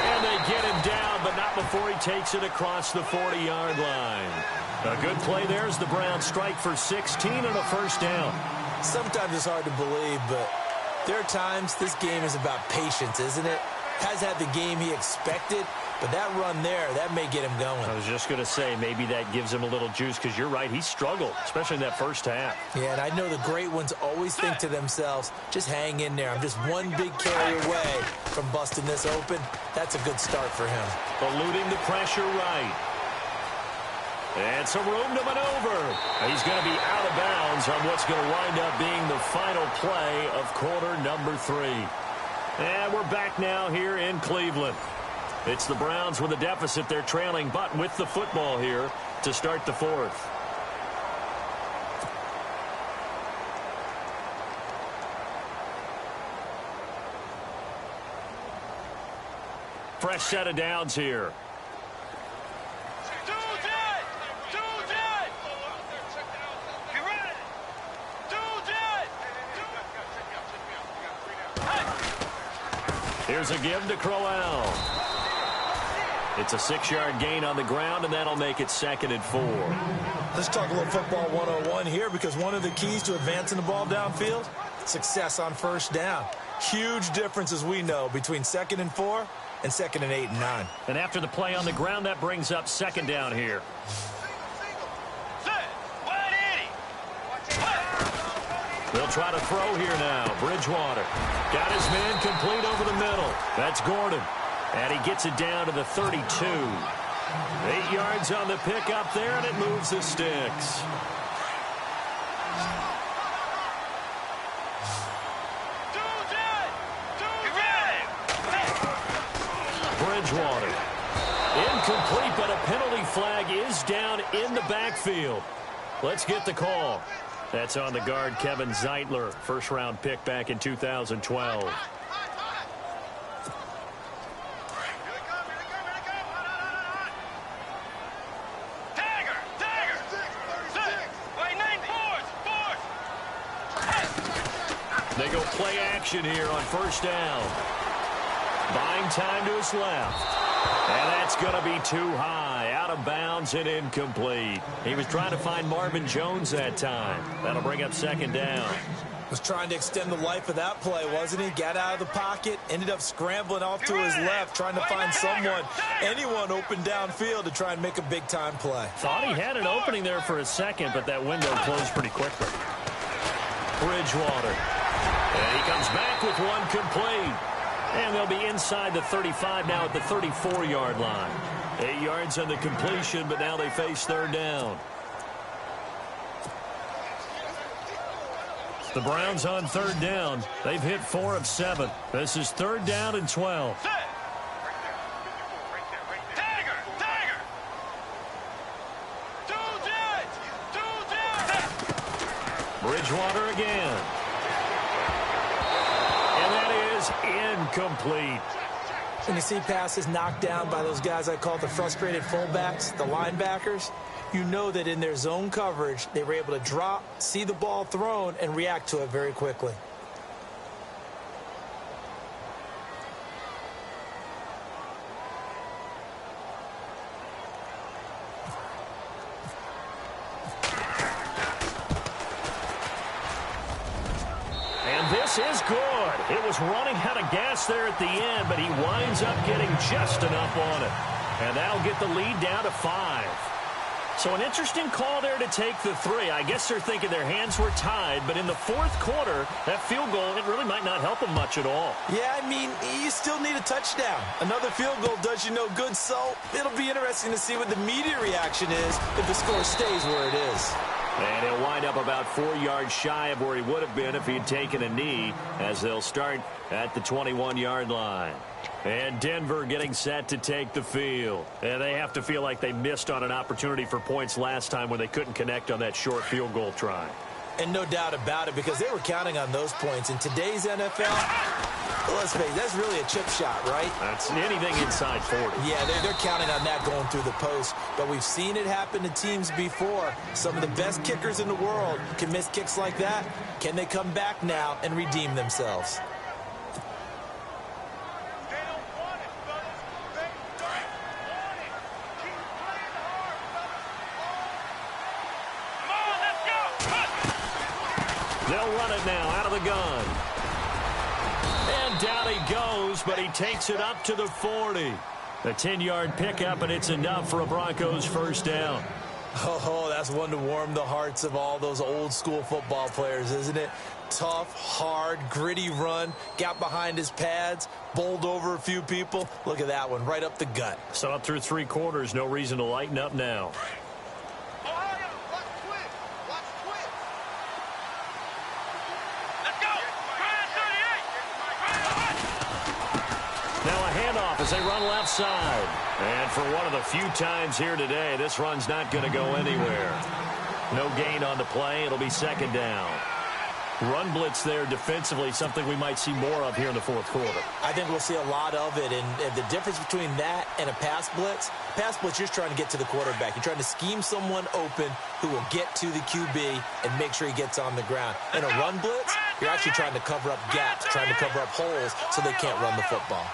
And they get him down, but not before he takes it across the 40-yard line. A good play there as the Browns strike for 16 and a first down. Sometimes it's hard to believe, but there are times this game is about patience, isn't it? Has had the game he expected, but that run there, that may get him going. I was just going to say, maybe that gives him a little juice, because you're right, he struggled, especially in that first half. Yeah, and I know the great ones always think to themselves, just hang in there. I'm just one big carry away from busting this open. That's a good start for him. Eluding the pressure right. And some room to maneuver. He's going to be out of bounds on what's going to wind up being the final play of quarter number 3. And we're back now here in Cleveland. It's the Browns with a deficit. They're trailing, but with the football here to start the 4th. Fresh set of downs here. Here's a give to Crowell. It's a 6-yard gain on the ground, and that'll make it 2nd and 4. Let's talk a little football 101 here, because one of the keys to advancing the ball downfield, success on first down. Huge difference, as we know, between 2nd and 4 and 2nd and 8 and 9. And after the play on the ground, that brings up 2nd down here. They'll try to throw here now. Bridgewater got his man complete over the middle. That's Gordon. And he gets it down to the 32. 8 yards on the pickup there, and it moves the sticks. Bridgewater. Incomplete, but a penalty flag is down in the backfield. Let's get the call. That's on the guard, Kevin Zeitler, first-round pick back in 2012. They go play action here on first down. Buying time to his left. And that's going to be too high. Out of bounds and incomplete. He was trying to find Marvin Jones that time. That'll bring up 2nd down. Was trying to extend the life of that play, wasn't he? Got out of the pocket, ended up scrambling off to his left, trying to find someone, anyone open downfield to try and make a big-time play. Thought he had an opening there for a second, but that window closed pretty quickly. Bridgewater. And he comes back with one complete. And they'll be inside the 35 now at the 34-yard line. 8 yards on the completion, but now they face third down. The Browns on third down. They've hit 4 of 7. This is third down and 12. Bridgewater again. And that is incomplete. When you see passes knocked down by those guys I call the frustrated fullbacks, the linebackers, you know that in their zone coverage, they were able to drop, see the ball thrown, and react to it very quickly. This is good. It was running out of gas there at the end, but he winds up getting just enough on it. And that'll get the lead down to 5. So an interesting call there to take the 3. I guess they're thinking their hands were tied, but in the fourth quarter, that field goal, it really might not help them much at all. Yeah, I mean, you still need a touchdown. Another field goal does you no good, so it'll be interesting to see what the media reaction is if the score stays where it is. And he'll wind up about 4 yards shy of where he would have been if he'd taken a knee, as they'll start at the 21-yard line. And Denver getting set to take the field. And they have to feel like they missed on an opportunity for points last time when they couldn't connect on that short field goal try. And no doubt about it, because they were counting on those points. In today's NFL, let's face it, that's really a chip shot, right? That's anything inside 40. Yeah, they're counting on that going through the post. But we've seen it happen to teams before. Some of the best kickers in the world can miss kicks like that. Can they come back now and redeem themselves? They'll run it now out of the gun. And down he goes, but he takes it up to the 40. A 10-yard pickup, and it's enough for a Broncos first down. Oh, that's one to warm the hearts of all those old-school football players, isn't it? Tough, hard, gritty run, got behind his pads, bowled over a few people. Look at that one, right up the gut. So up through 3 quarters, no reason to lighten up now. As they run left side. And for one of the few times here today, this run's not going to go anywhere. No gain on the play. It'll be second down. Run blitz there defensively, something we might see more of here in the fourth quarter. I think we'll see a lot of it. And the difference between that and a pass blitz, you're trying to get to the quarterback. You're trying to scheme someone open who will get to the QB and make sure he gets on the ground. In a run blitz, you're actually trying to cover up gaps, trying to cover up holes so they can't run the football.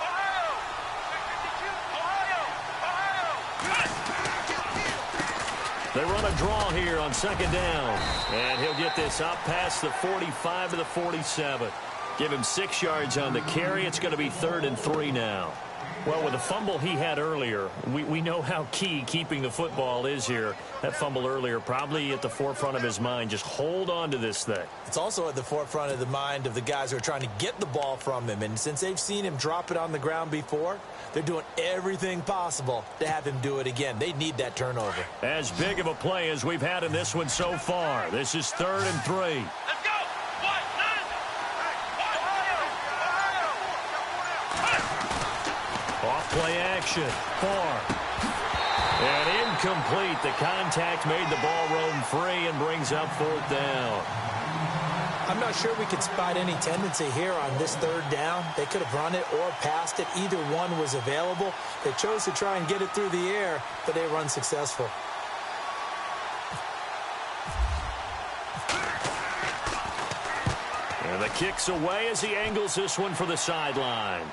They run a draw here on second down. And he'll get this up past the 45 to the 47. Give him 6 yards on the carry. It's going to be 3rd and 3 now. Well, with the fumble he had earlier, we know how key keeping the football is here. That fumble earlier probably at the forefront of his mind. Just hold on to this thing. It's also at the forefront of the mind of the guys who are trying to get the ball from him. And since they've seen him drop it on the ground before, they're doing everything possible to have him do it again. They need that turnover. As big of a play as we've had in this one so far. This is 3rd and 3. Let's go! Off play action. Far. And incomplete. The contact made the ball roam free and brings up 4th down. I'm not sure we could spot any tendency here on this 3rd down. They could have run it or passed it. Either one was available. They chose to try and get it through the air, but they were unsuccessful. And the kick's away as he angles this one for the sideline.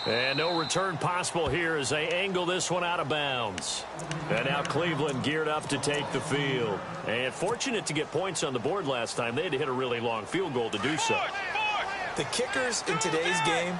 And no return possible here as they angle this one out of bounds. And now Cleveland geared up to take the field. And fortunate to get points on the board last time. They had to hit a really long field goal to do so. The kickers in today's game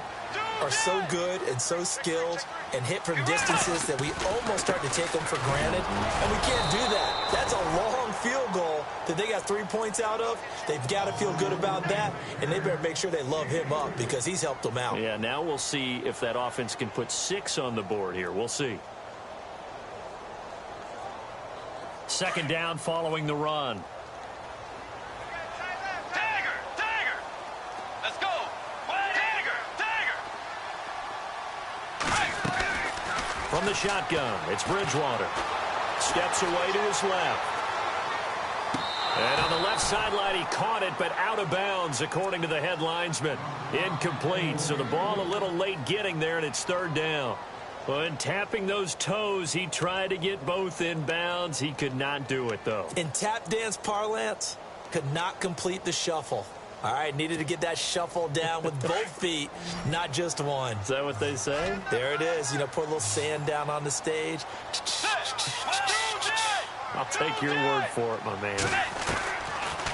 are so good and so skilled and hit from distances that we almost start to take them for granted, and we can't do that. That's a long field goal that they got 3 points out of. They've got to feel good about that, and they better make sure they love him up because he's helped them out. Yeah, now we'll see if that offense can put 6 on the board here. We'll see. Second down following the run. From the shotgun, it's Bridgewater. Steps away to his left. And on the left sideline, he caught it, but out of bounds, according to the head linesman. Incomplete, so the ball a little late getting there, and it's third down. When tapping those toes, he tried to get both in bounds. He could not do it, though. In tap dance parlance, could not complete the shuffle. All right, needed to get that shuffle down with both feet, not just one. Is that what they say? There it is. You know, put a little sand down on the stage. I'll take your word for it, my man.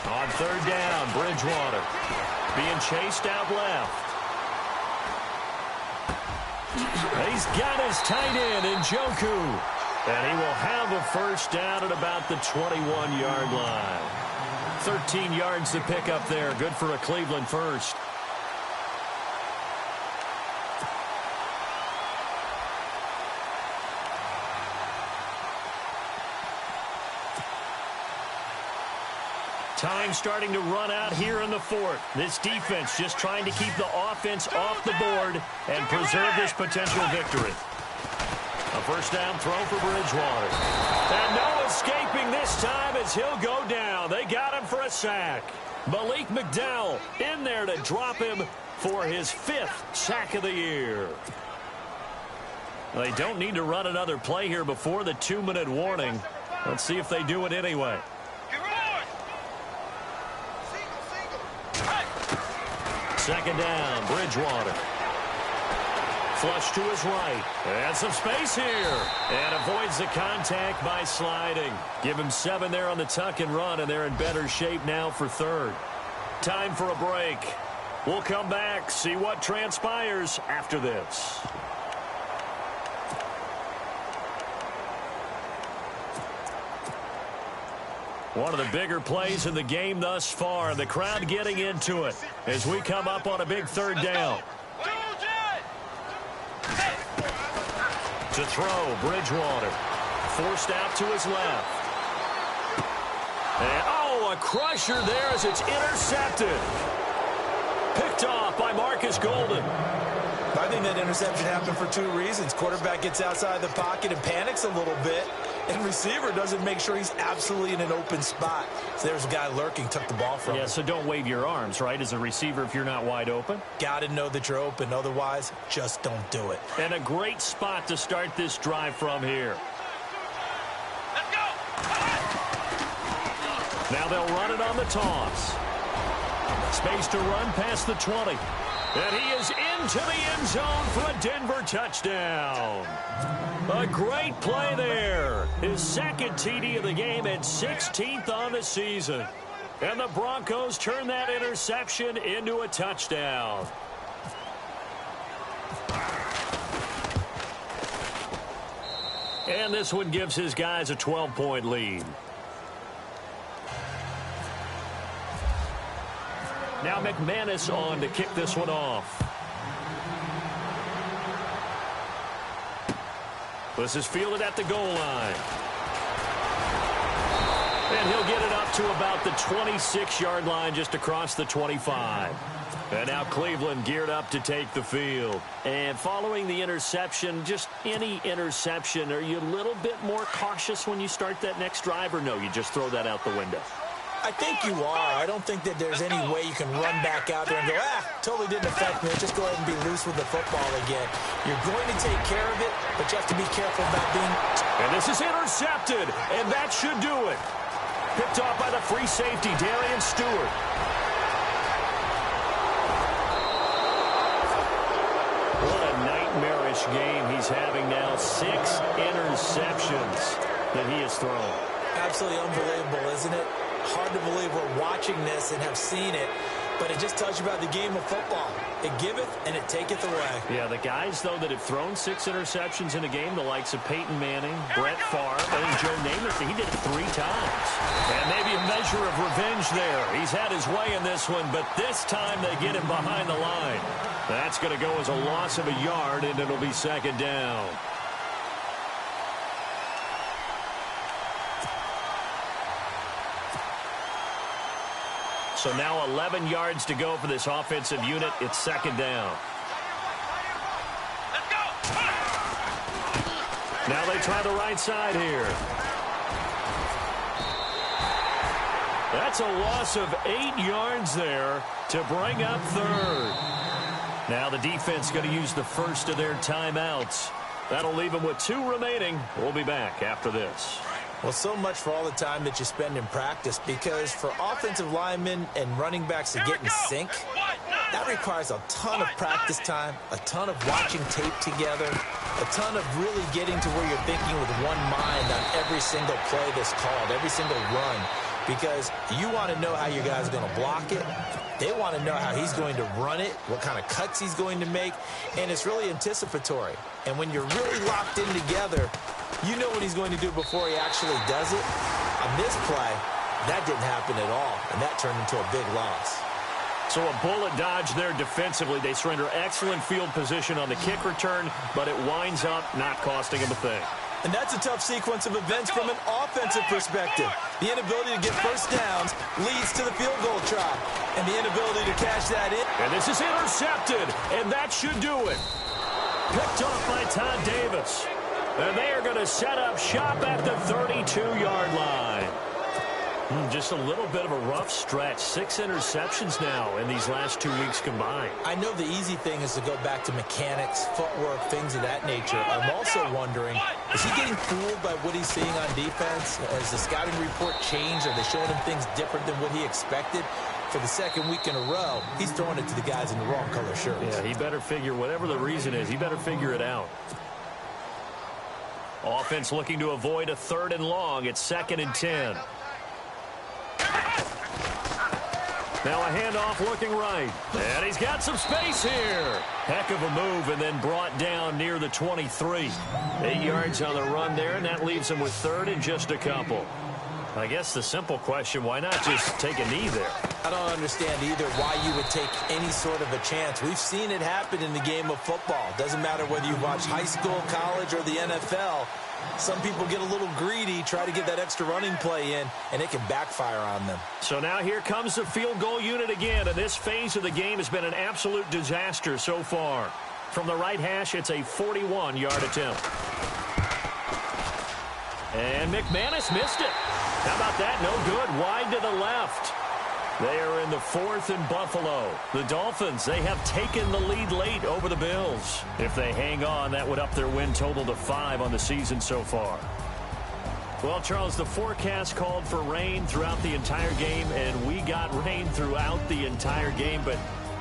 On third down, Bridgewater being chased out left. He's got his tight end in Njoku. And he will have a first down at about the 21-yard line. 13 yards to pick up there. Good for a Cleveland first. Time starting to run out here in the fourth. This defense just trying to keep the offense off the board and preserve this potential victory. A first down throw for Bridgewater. And no escaping this time as he'll go down. They got him for a sack. Malik McDowell in there to drop him for his 5th sack of the year. They don't need to run another play here before the 2-minute warning. Let's see if they do it anyway. Second down, Bridgewater. Flush to his right. And some space here. And avoids the contact by sliding. Give him 7 there on the tuck and run, and they're in better shape now for third. Time for a break. We'll come back, see what transpires after this. One of the bigger plays in the game thus far. The crowd getting into it as we come up on a big third down. To throw, Bridgewater. Forced out to his left. And, a crusher there as it's intercepted. Picked off by Marcus Golden. I think that interception happened for 2 reasons. Quarterback gets outside the pocket and panics a little bit, and receiver doesn't make sure he's absolutely in an open spot. So there's a guy lurking, took the ball from him. Yeah, so don't wave your arms, right, as a receiver if you're not wide open. Got to know that you're open. Otherwise, just don't do it. And a great spot to start this drive from here. Let's go! Now they'll run it on the toss. Space to run past the 20. And he is into the end zone for a Denver touchdown. A great play there. His second TD of the game and 16th on the season. And the Broncos turn that interception into a touchdown. And this one gives his guys a 12-point lead. Now McManus on to kick this one off. This is fielded at the goal line. And he'll get it up to about the 26-yard line just across the 25. And now Cleveland geared up to take the field. And following the interception, just any interception, are you a little bit more cautious when you start that next drive, or no, you just throw that out the window? I think you are. I don't think that there's any way you can run back out there and go, totally didn't affect me. Just go ahead and be loose with the football again. You're going to take care of it, but you have to be careful about being... And this is intercepted, and that should do it. Picked off by the free safety, Darian Stewart. What a nightmarish game he's having now. 6 interceptions that he has thrown. Absolutely unbelievable, isn't it? Hard to believe we're watching this and have seen it. But it just tells you about the game of football. It giveth and it taketh away. Yeah, the guys, though, that have thrown 6 interceptions in a game, the likes of Peyton Manning, Brett Favre, I think Joe Namath, he did it 3 times. And maybe a measure of revenge there. He's had his way in this one, but this time they get him behind the line. That's going to go as a loss of a yard, and it'll be second down. So now 11 yards to go for this offensive unit. It's second down. Let's go. Now they try the right side here. That's a loss of 8 yards there to bring up third. Now the defense going to use the first of their timeouts. That'll leave them with 2 remaining. We'll be back after this. Well, so much for all the time that you spend in practice, because for offensive linemen and running backs to get in sync, that requires a ton of practice time, a ton of watching tape together, a ton of really getting to where you're thinking with one mind on every single play that's called, every single run, because you want to know how your guy's going to block it. They want to know how he's going to run it, what kind of cuts he's going to make, and it's really anticipatory. And when you're really locked in together, you know what he's going to do before he actually does it. On this play, that didn't happen at all, and that turned into a big loss. So a bullet dodge there defensively. They surrender excellent field position on the kick return, but it winds up not costing him a thing. And that's a tough sequence of events from an offensive perspective. The inability to get first downs leads to the field goal try, and the inability to cash that in. And this is intercepted, and that should do it. Picked off by Todd Davis. And they are going to set up shop at the 32-yard line. Just a little bit of a rough stretch. 6 interceptions now in these last 2 weeks combined. I know the easy thing is to go back to mechanics, footwork, things of that nature. I'm also wondering, is he getting fooled by what he's seeing on defense? Has the scouting report changed? Are they showing him things different than what he expected? For the second week in a row, he's throwing it to the guys in the wrong color shirts. Yeah, he better figure, whatever the reason is, he better figure it out. Offense looking to avoid a 3rd and long. It's 2nd and 10. Now a handoff looking right. And he's got some space here. Heck of a move, and then brought down near the 23. 8 yards on the run there, and that leaves him with 3rd and just a couple. I guess the simple question, why not just take a knee there? I don't understand either why you would take any sort of a chance. We've seen it happen in the game of football. Doesn't matter whether you watch high school, college, or the NFL. Some people get a little greedy, try to get that extra running play in, and it can backfire on them. So now here comes the field goal unit again, and this phase of the game has been an absolute disaster so far. From the right hash, it's a 41-yard attempt. And McManus missed it. How about that? No good. Wide to the left. They are in the 4th and Buffalo. The Dolphins, they have taken the lead late over the Bills. If they hang on, that would up their win total to 5 on the season so far. Well, Charles, the forecast called for rain throughout the entire game, and we got rain throughout the entire game. But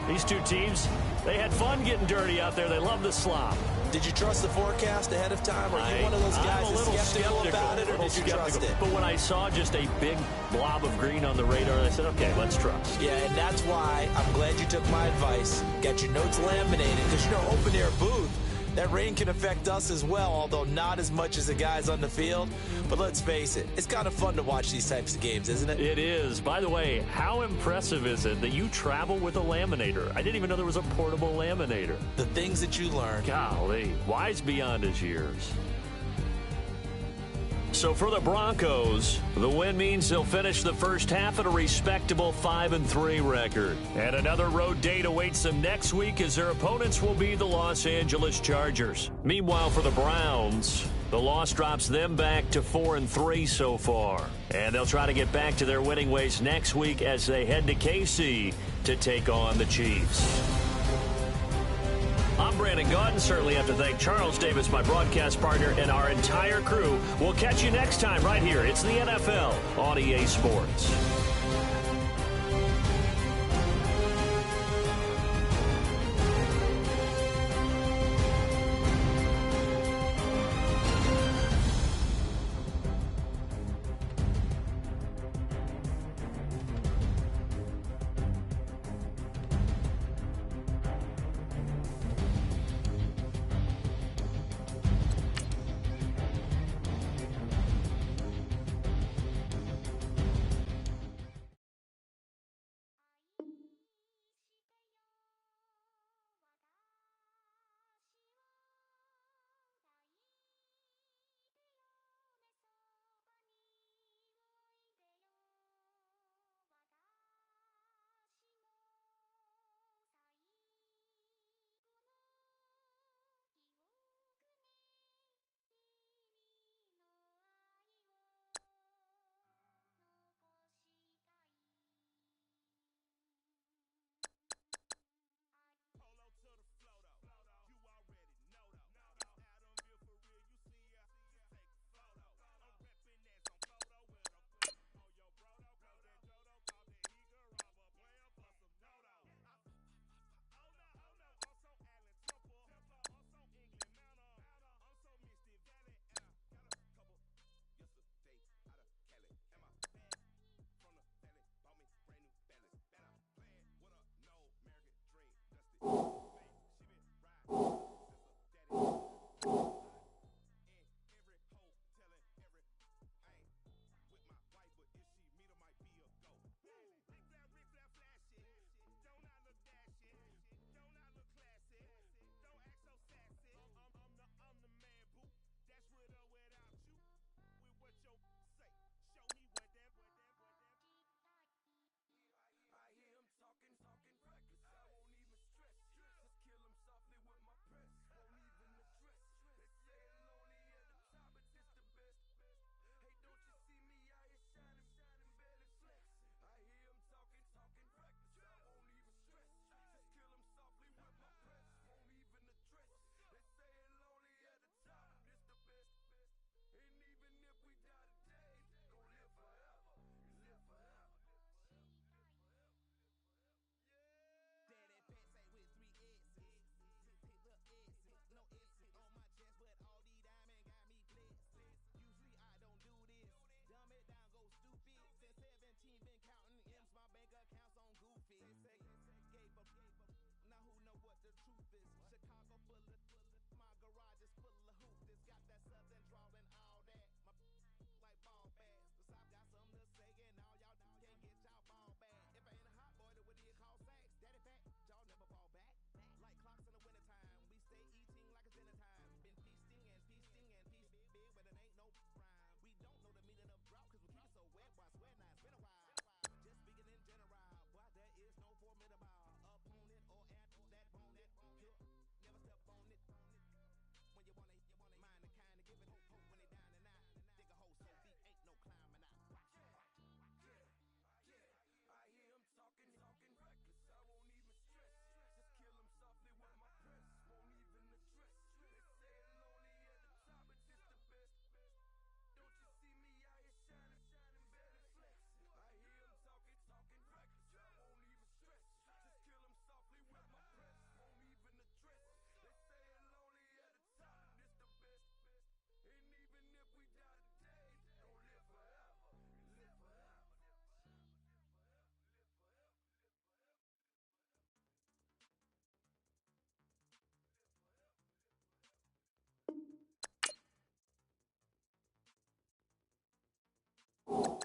these two teams, they had fun getting dirty out there. They love the slop. Did you trust the forecast ahead of time? Are you one of those guys that's skeptical about it, or did you trust it? But when I saw just a big blob of green on the radar, I said, okay, let's trust. Yeah, and that's why I'm glad you took my advice. Got your notes laminated, because, you know, open-air booth, that rain can affect us as well, although not as much as the guys on the field. But let's face it, it's kind of fun to watch these types of games, isn't it? It is. By the way, how impressive is it that you travel with a laminator? I didn't even know there was a portable laminator. The things that you learn. Golly, wise beyond his years. So for the Broncos, the win means they'll finish the first half at a respectable 5-3 record. And another road date awaits them next week, as their opponents will be the Los Angeles Chargers. Meanwhile, for the Browns, the loss drops them back to 4-3 so far. And they'll try to get back to their winning ways next week as they head to KC to take on the Chiefs. I'm Brandon Gaudin. Certainly have to thank Charles Davis, my broadcast partner, and our entire crew. We'll catch you next time right here. It's the NFL on EA Sports. Slow.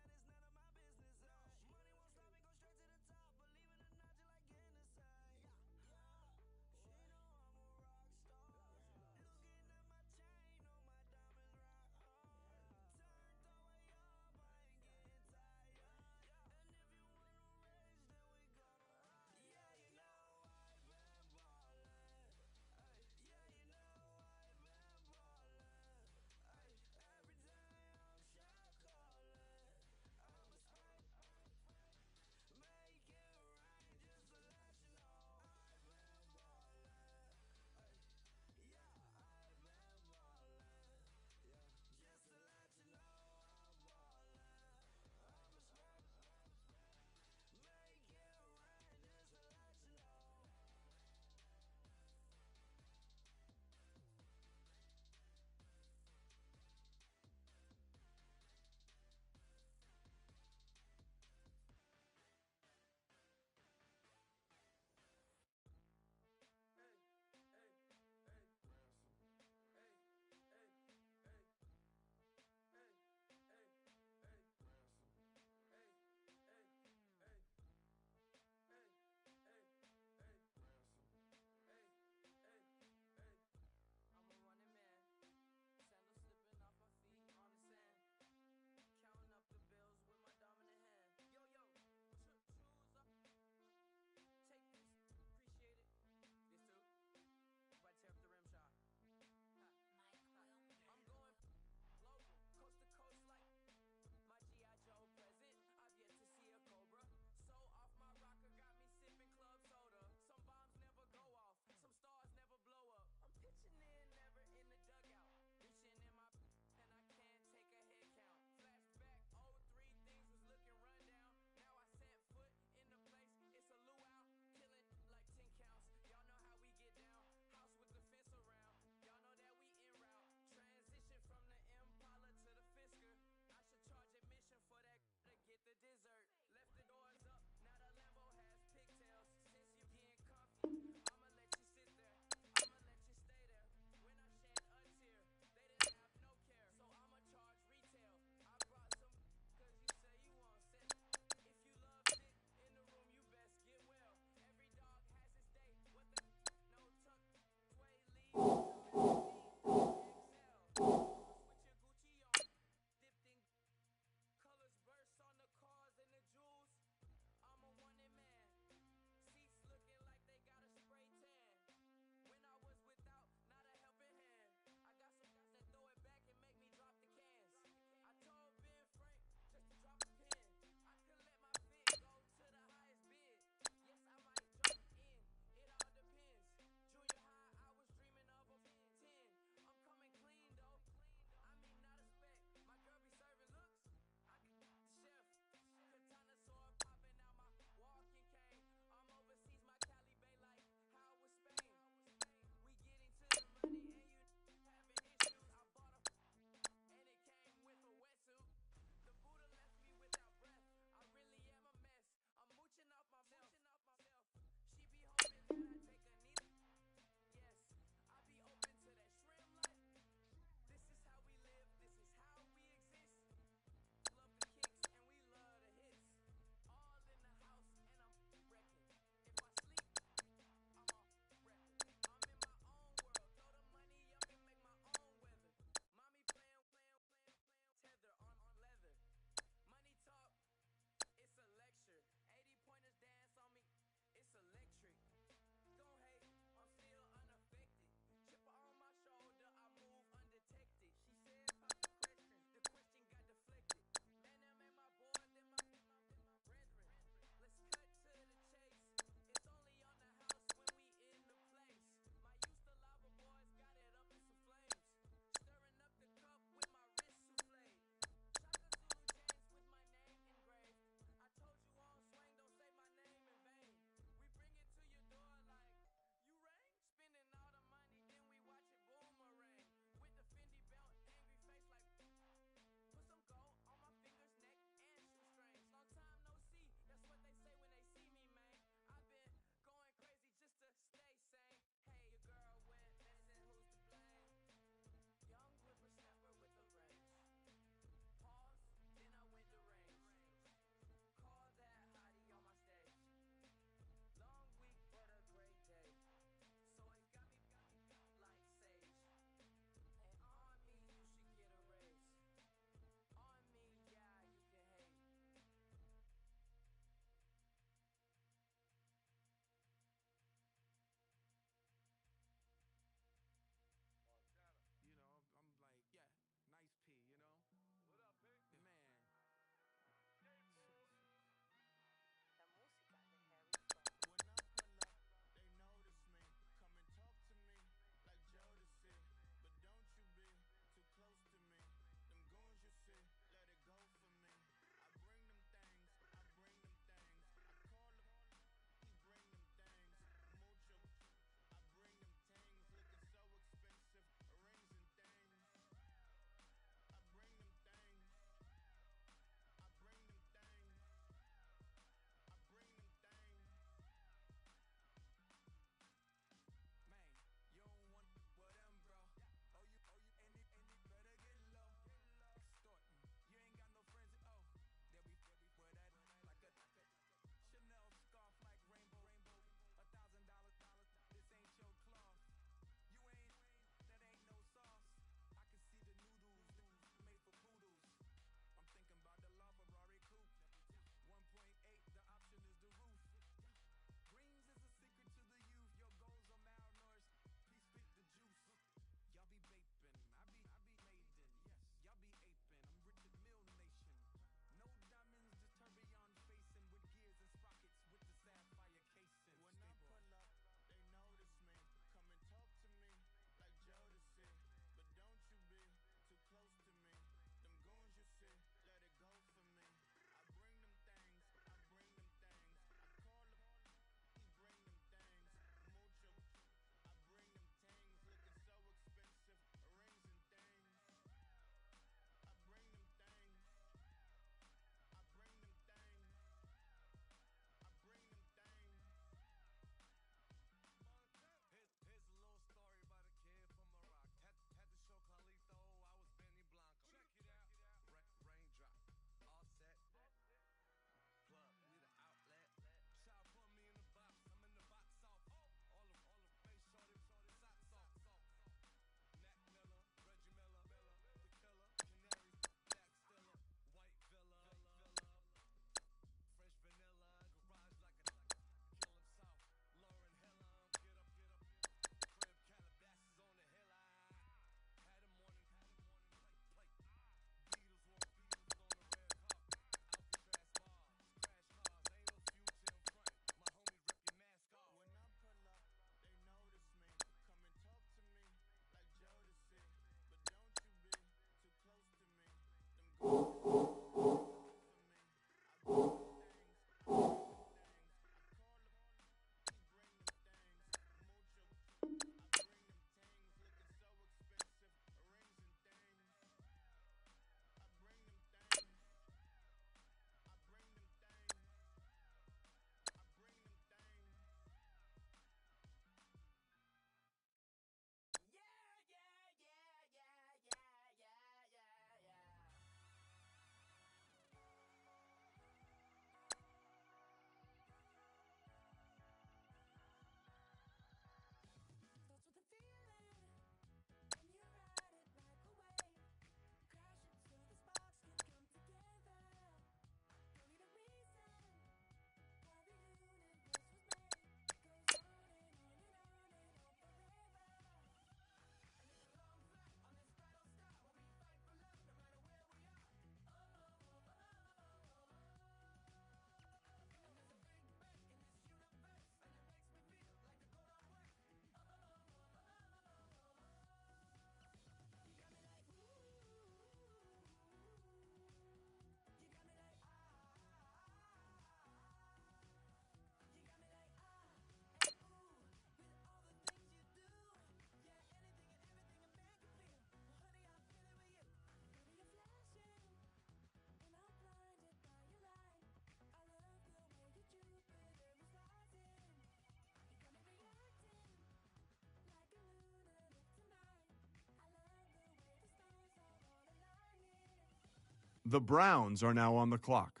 The Browns are now on the clock.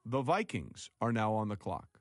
The Vikings are now on the clock.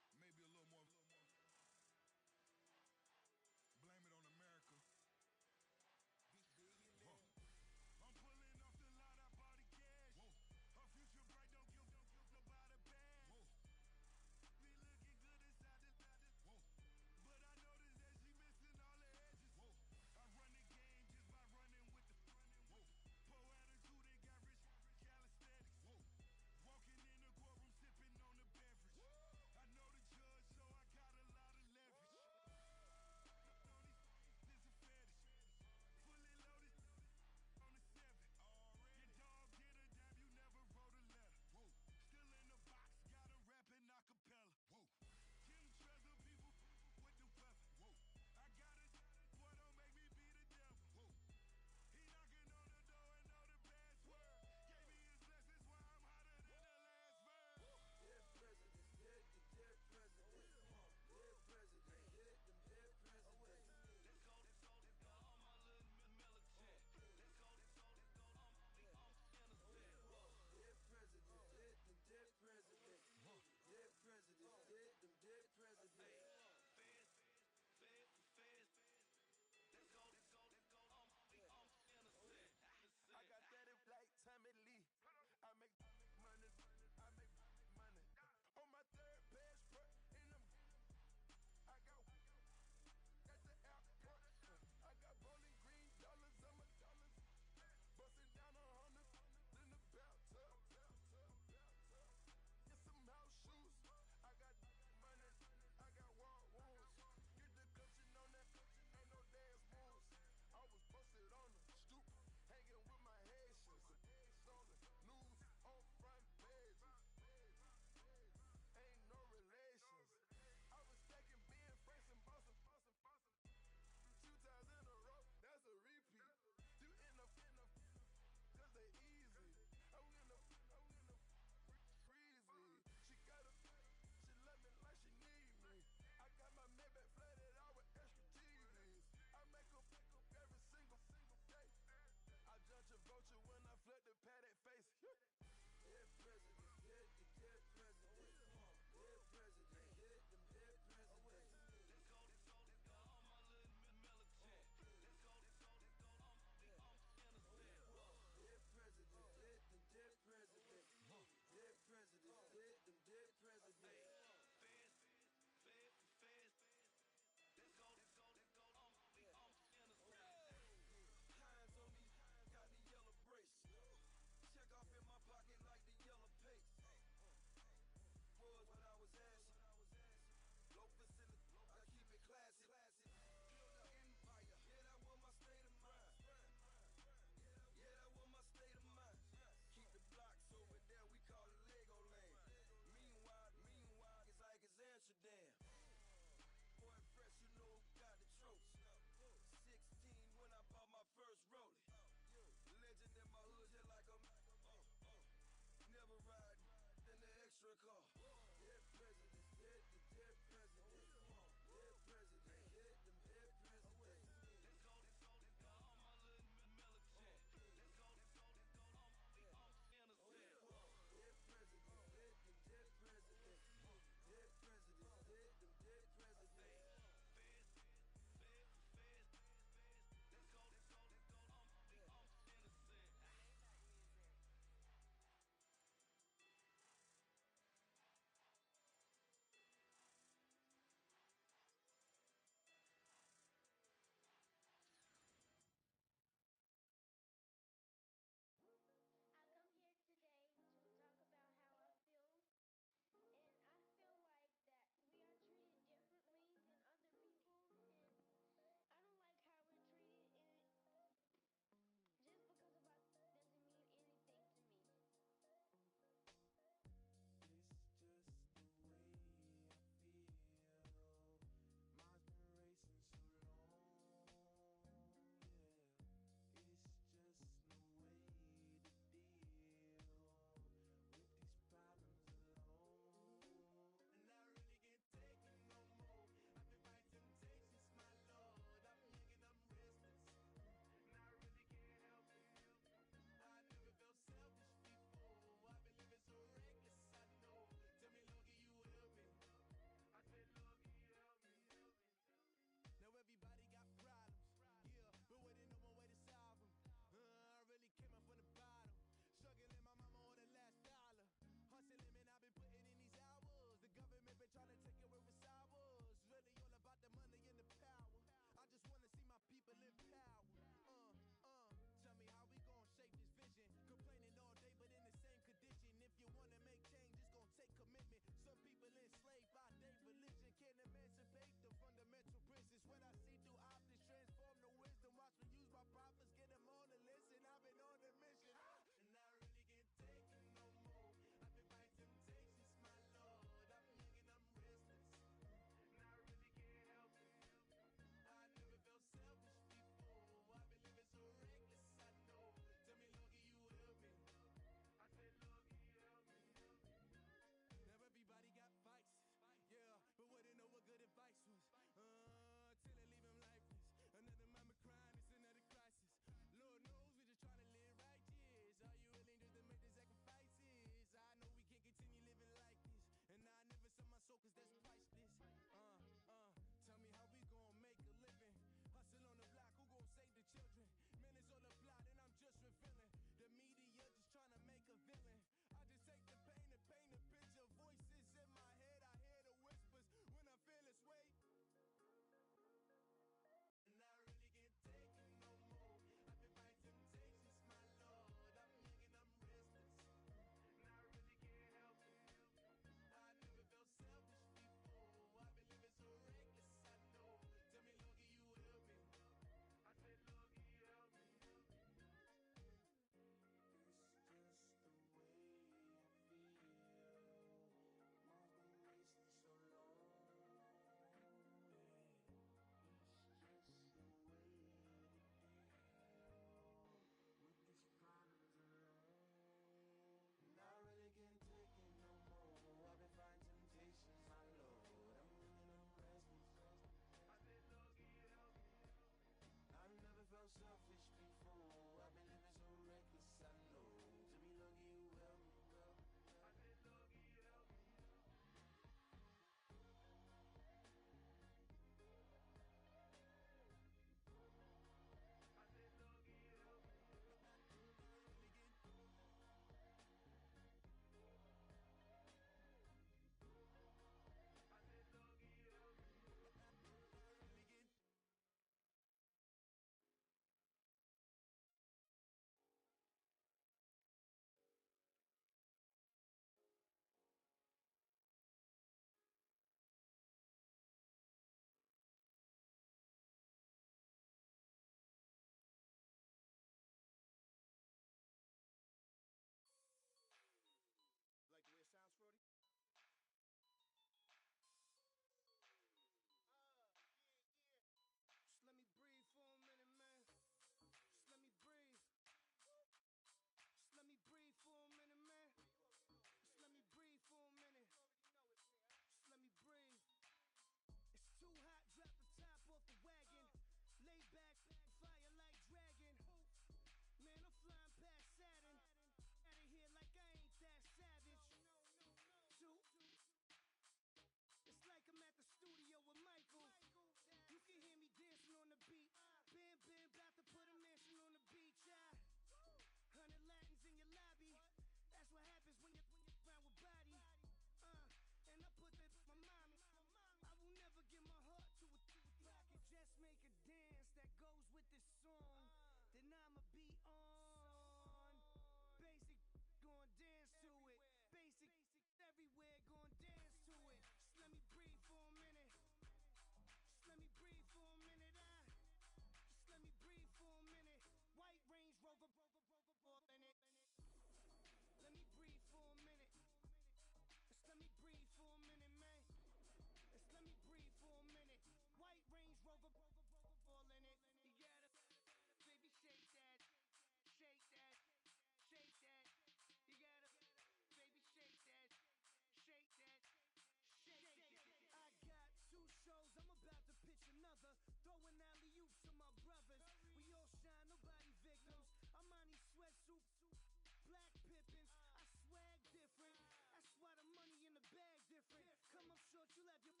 thought you left your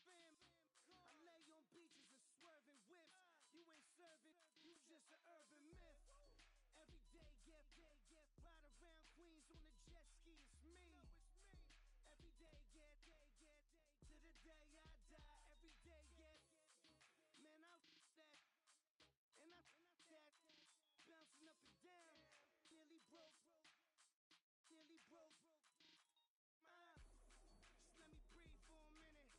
fam. I lay on beaches and swerving whips. You ain't serving, you just an urban myth. Every day, get ride around Queens on a jet ski, it's me. Every day, get to the day I die. Every day, get, man, I that. And I that, bouncing up and down. Nearly broke. Just let me breathe for a minute.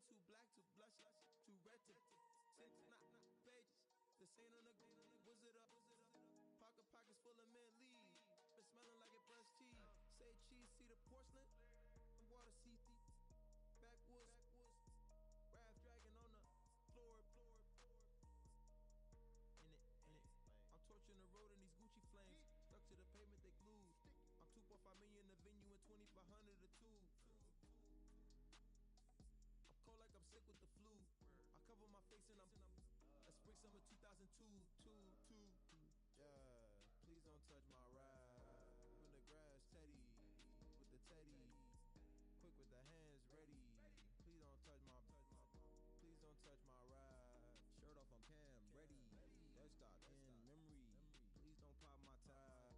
too black to blush, too red to tint, not pages. This ain't on the wizard up. Pockets full of mint leaves. It's smelling like it brushed teeth. Say cheese, see the porcelain. Water, see backwoods. Raft dragging on the floor. In it. I'm torching the road in these Gucci flames. Stuck to the pavement, they glued. I'm 2.5 million in the venue and 2,500 a tube. I'm cold like I'm sick with the flu. I cover my face and I'm spring summer 2002. Yeah, please don't touch my ride. In the grass, Teddy with the Teddy. Quick with the hands ready. Please don't touch my ride. Shirt off, I'm Cam, ready. Let's stop in memory. Please don't pop my tie.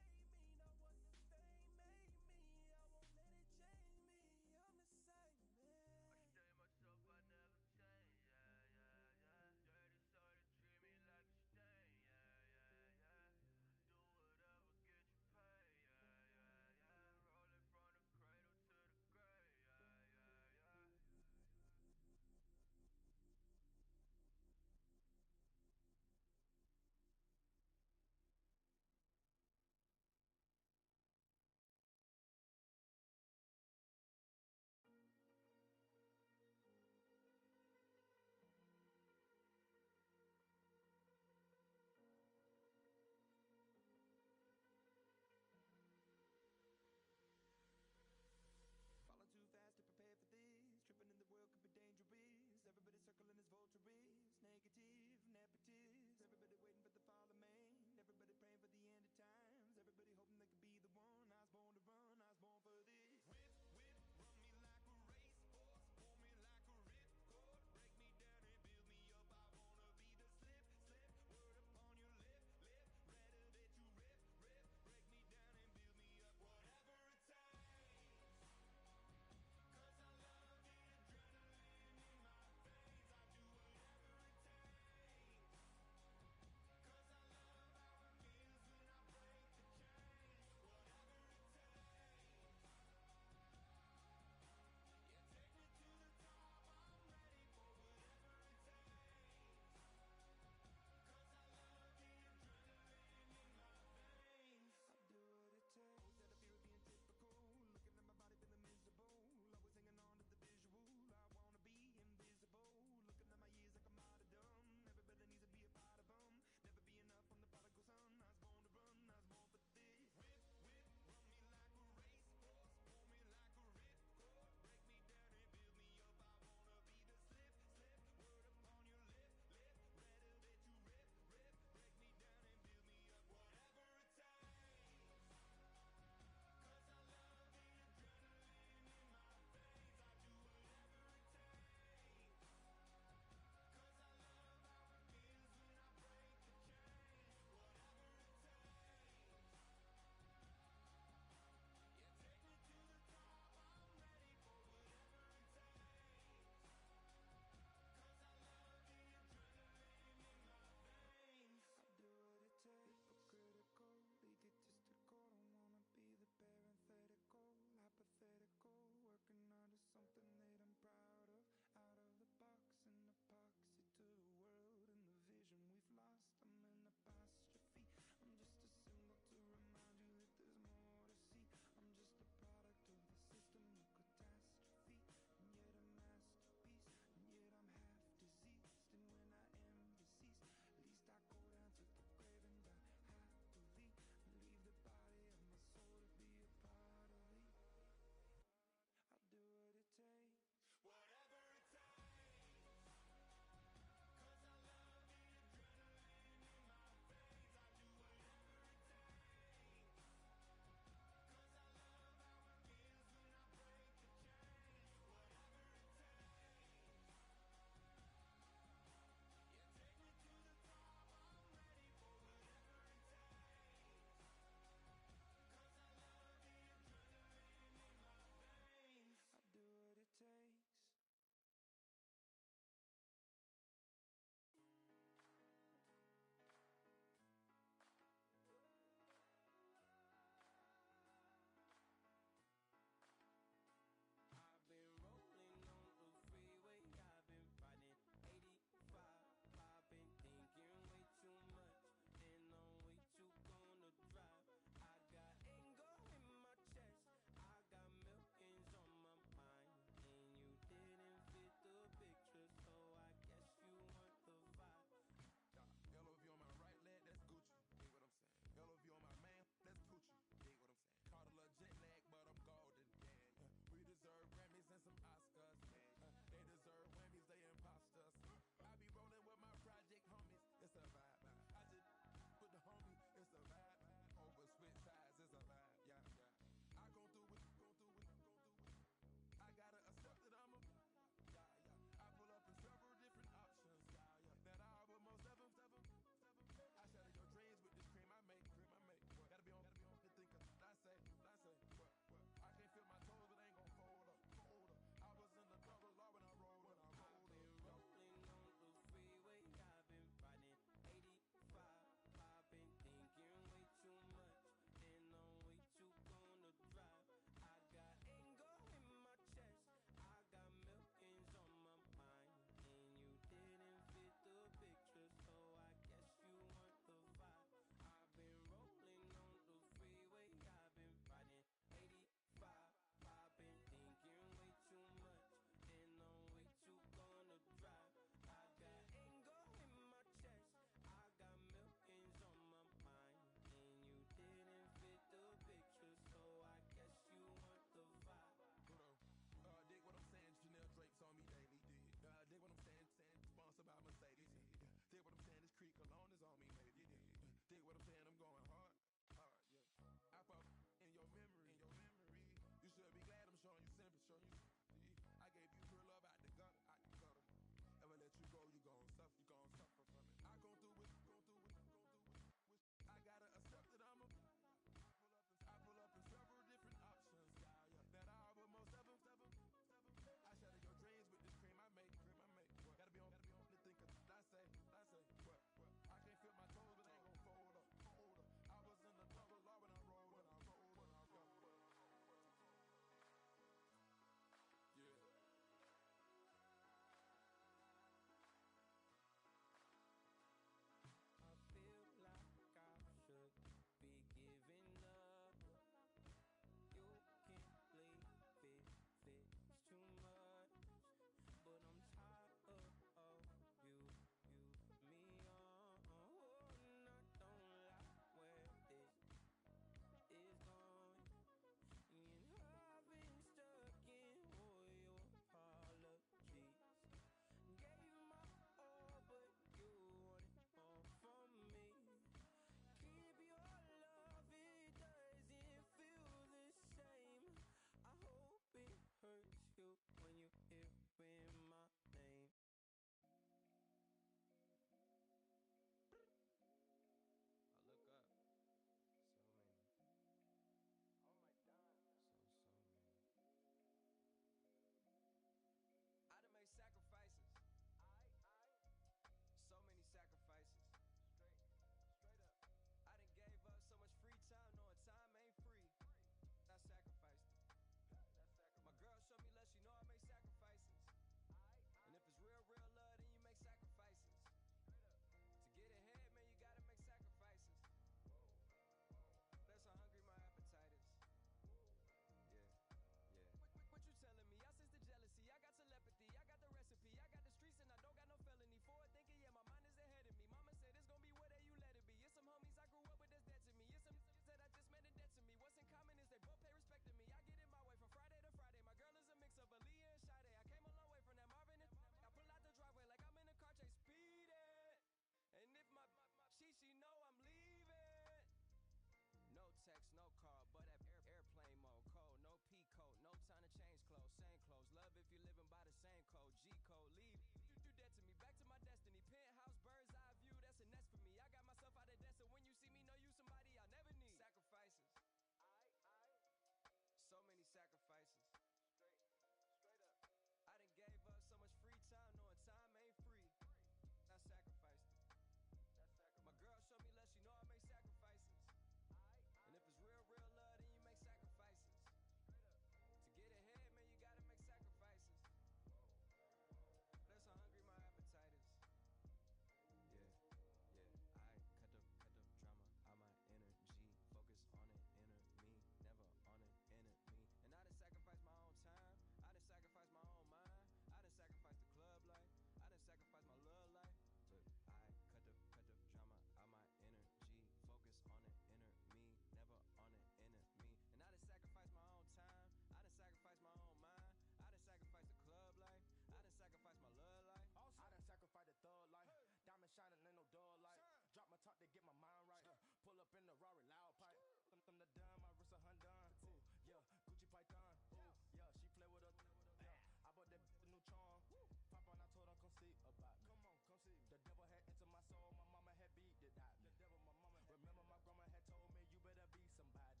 talk to get my mind right. Pull up in the Rari loud pipe. Them the dime, my wrist a Hyundai. Ooh, yeah, Gucci Python. Ooh, yeah, she play with her. Yeah, I bought that new charm. Pop on, I told her come see about me. Come on, come see me. The devil had entered my soul. My mama had beat it out me. The devil, my mama. Remember my grandma had told me you better be somebody.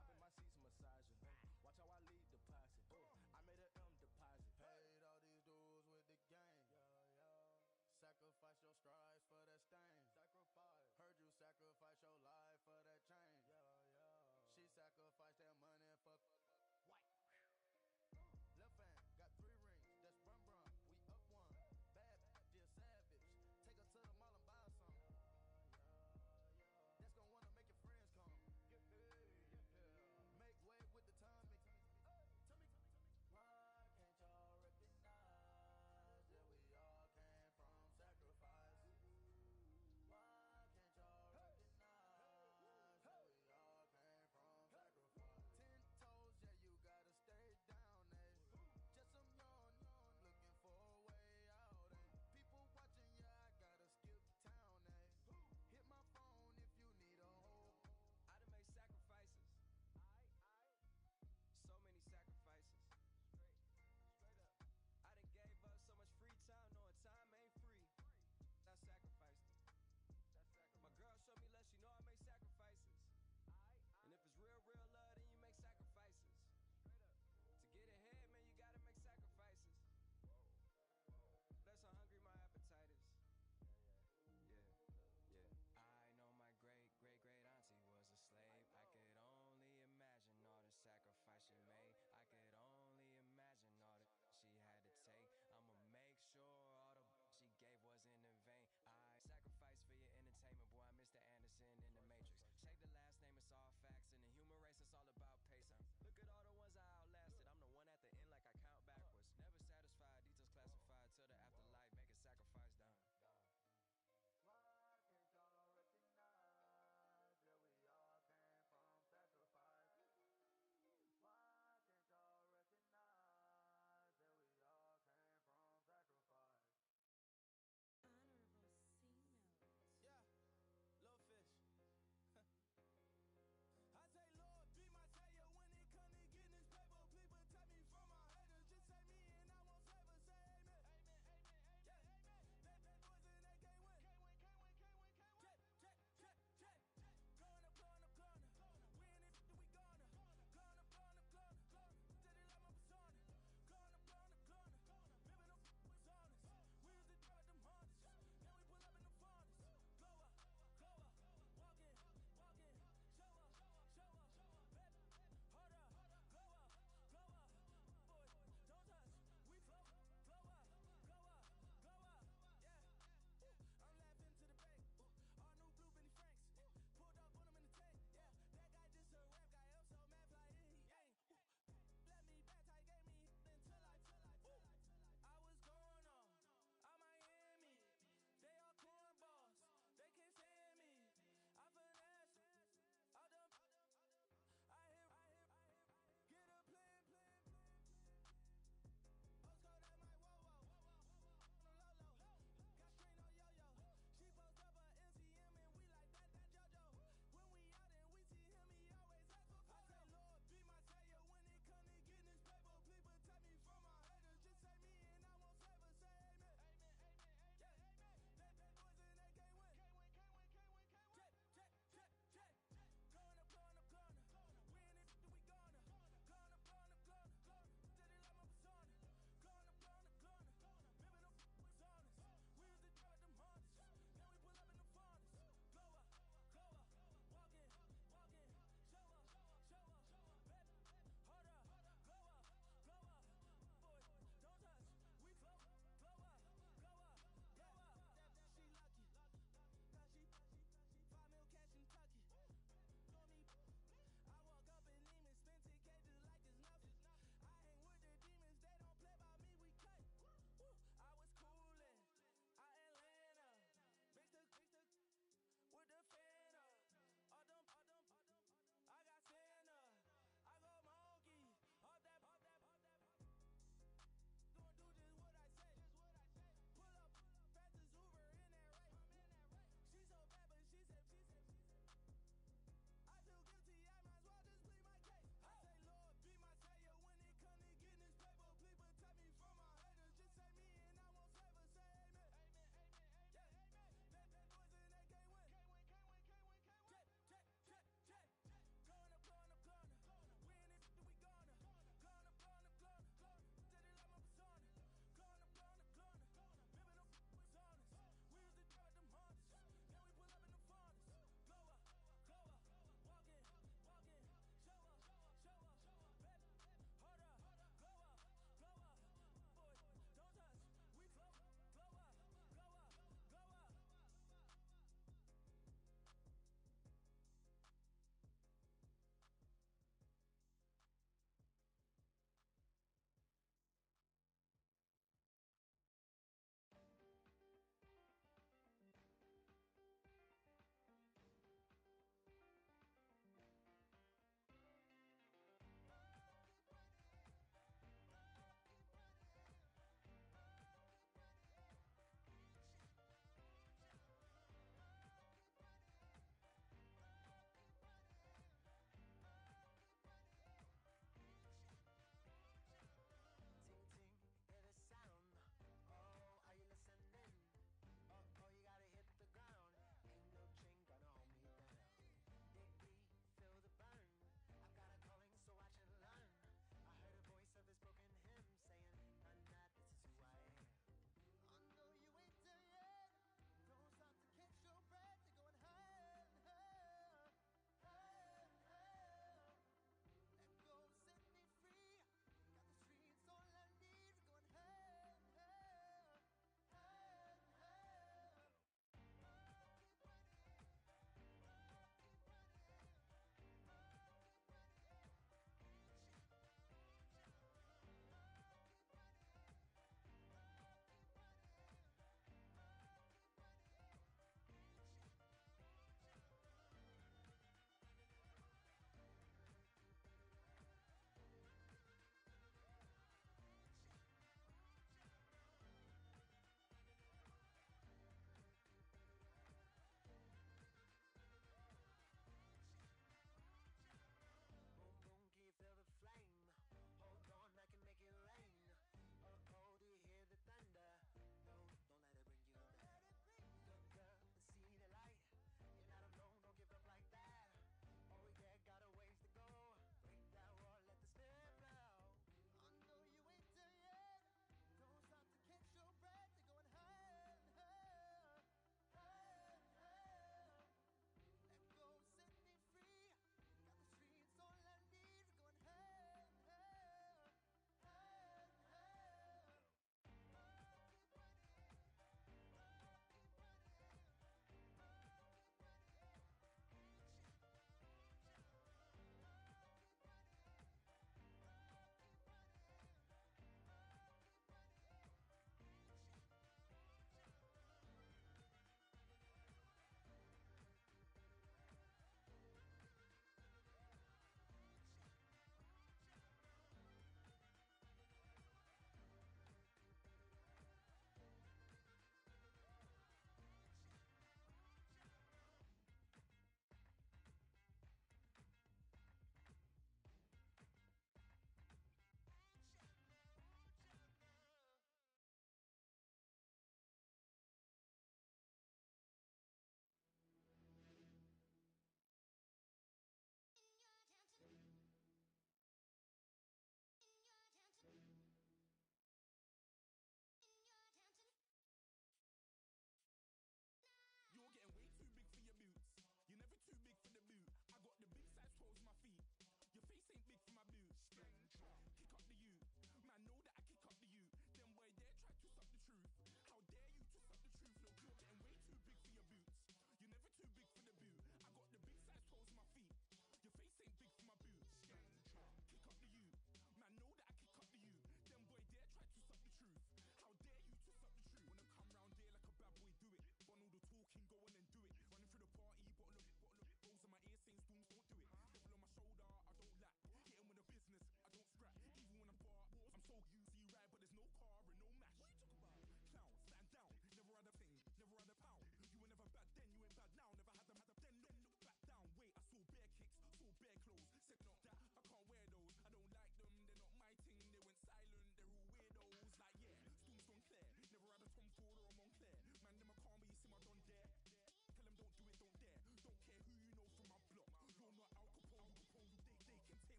Hop in my seats massaging. Watch how I lead the posse. I made a M deposit. Paid all these dudes with the game. Sacrifice your strides for that stain. Sacrifice. Heard you sacrifice your life for that change. She sacrificed that money for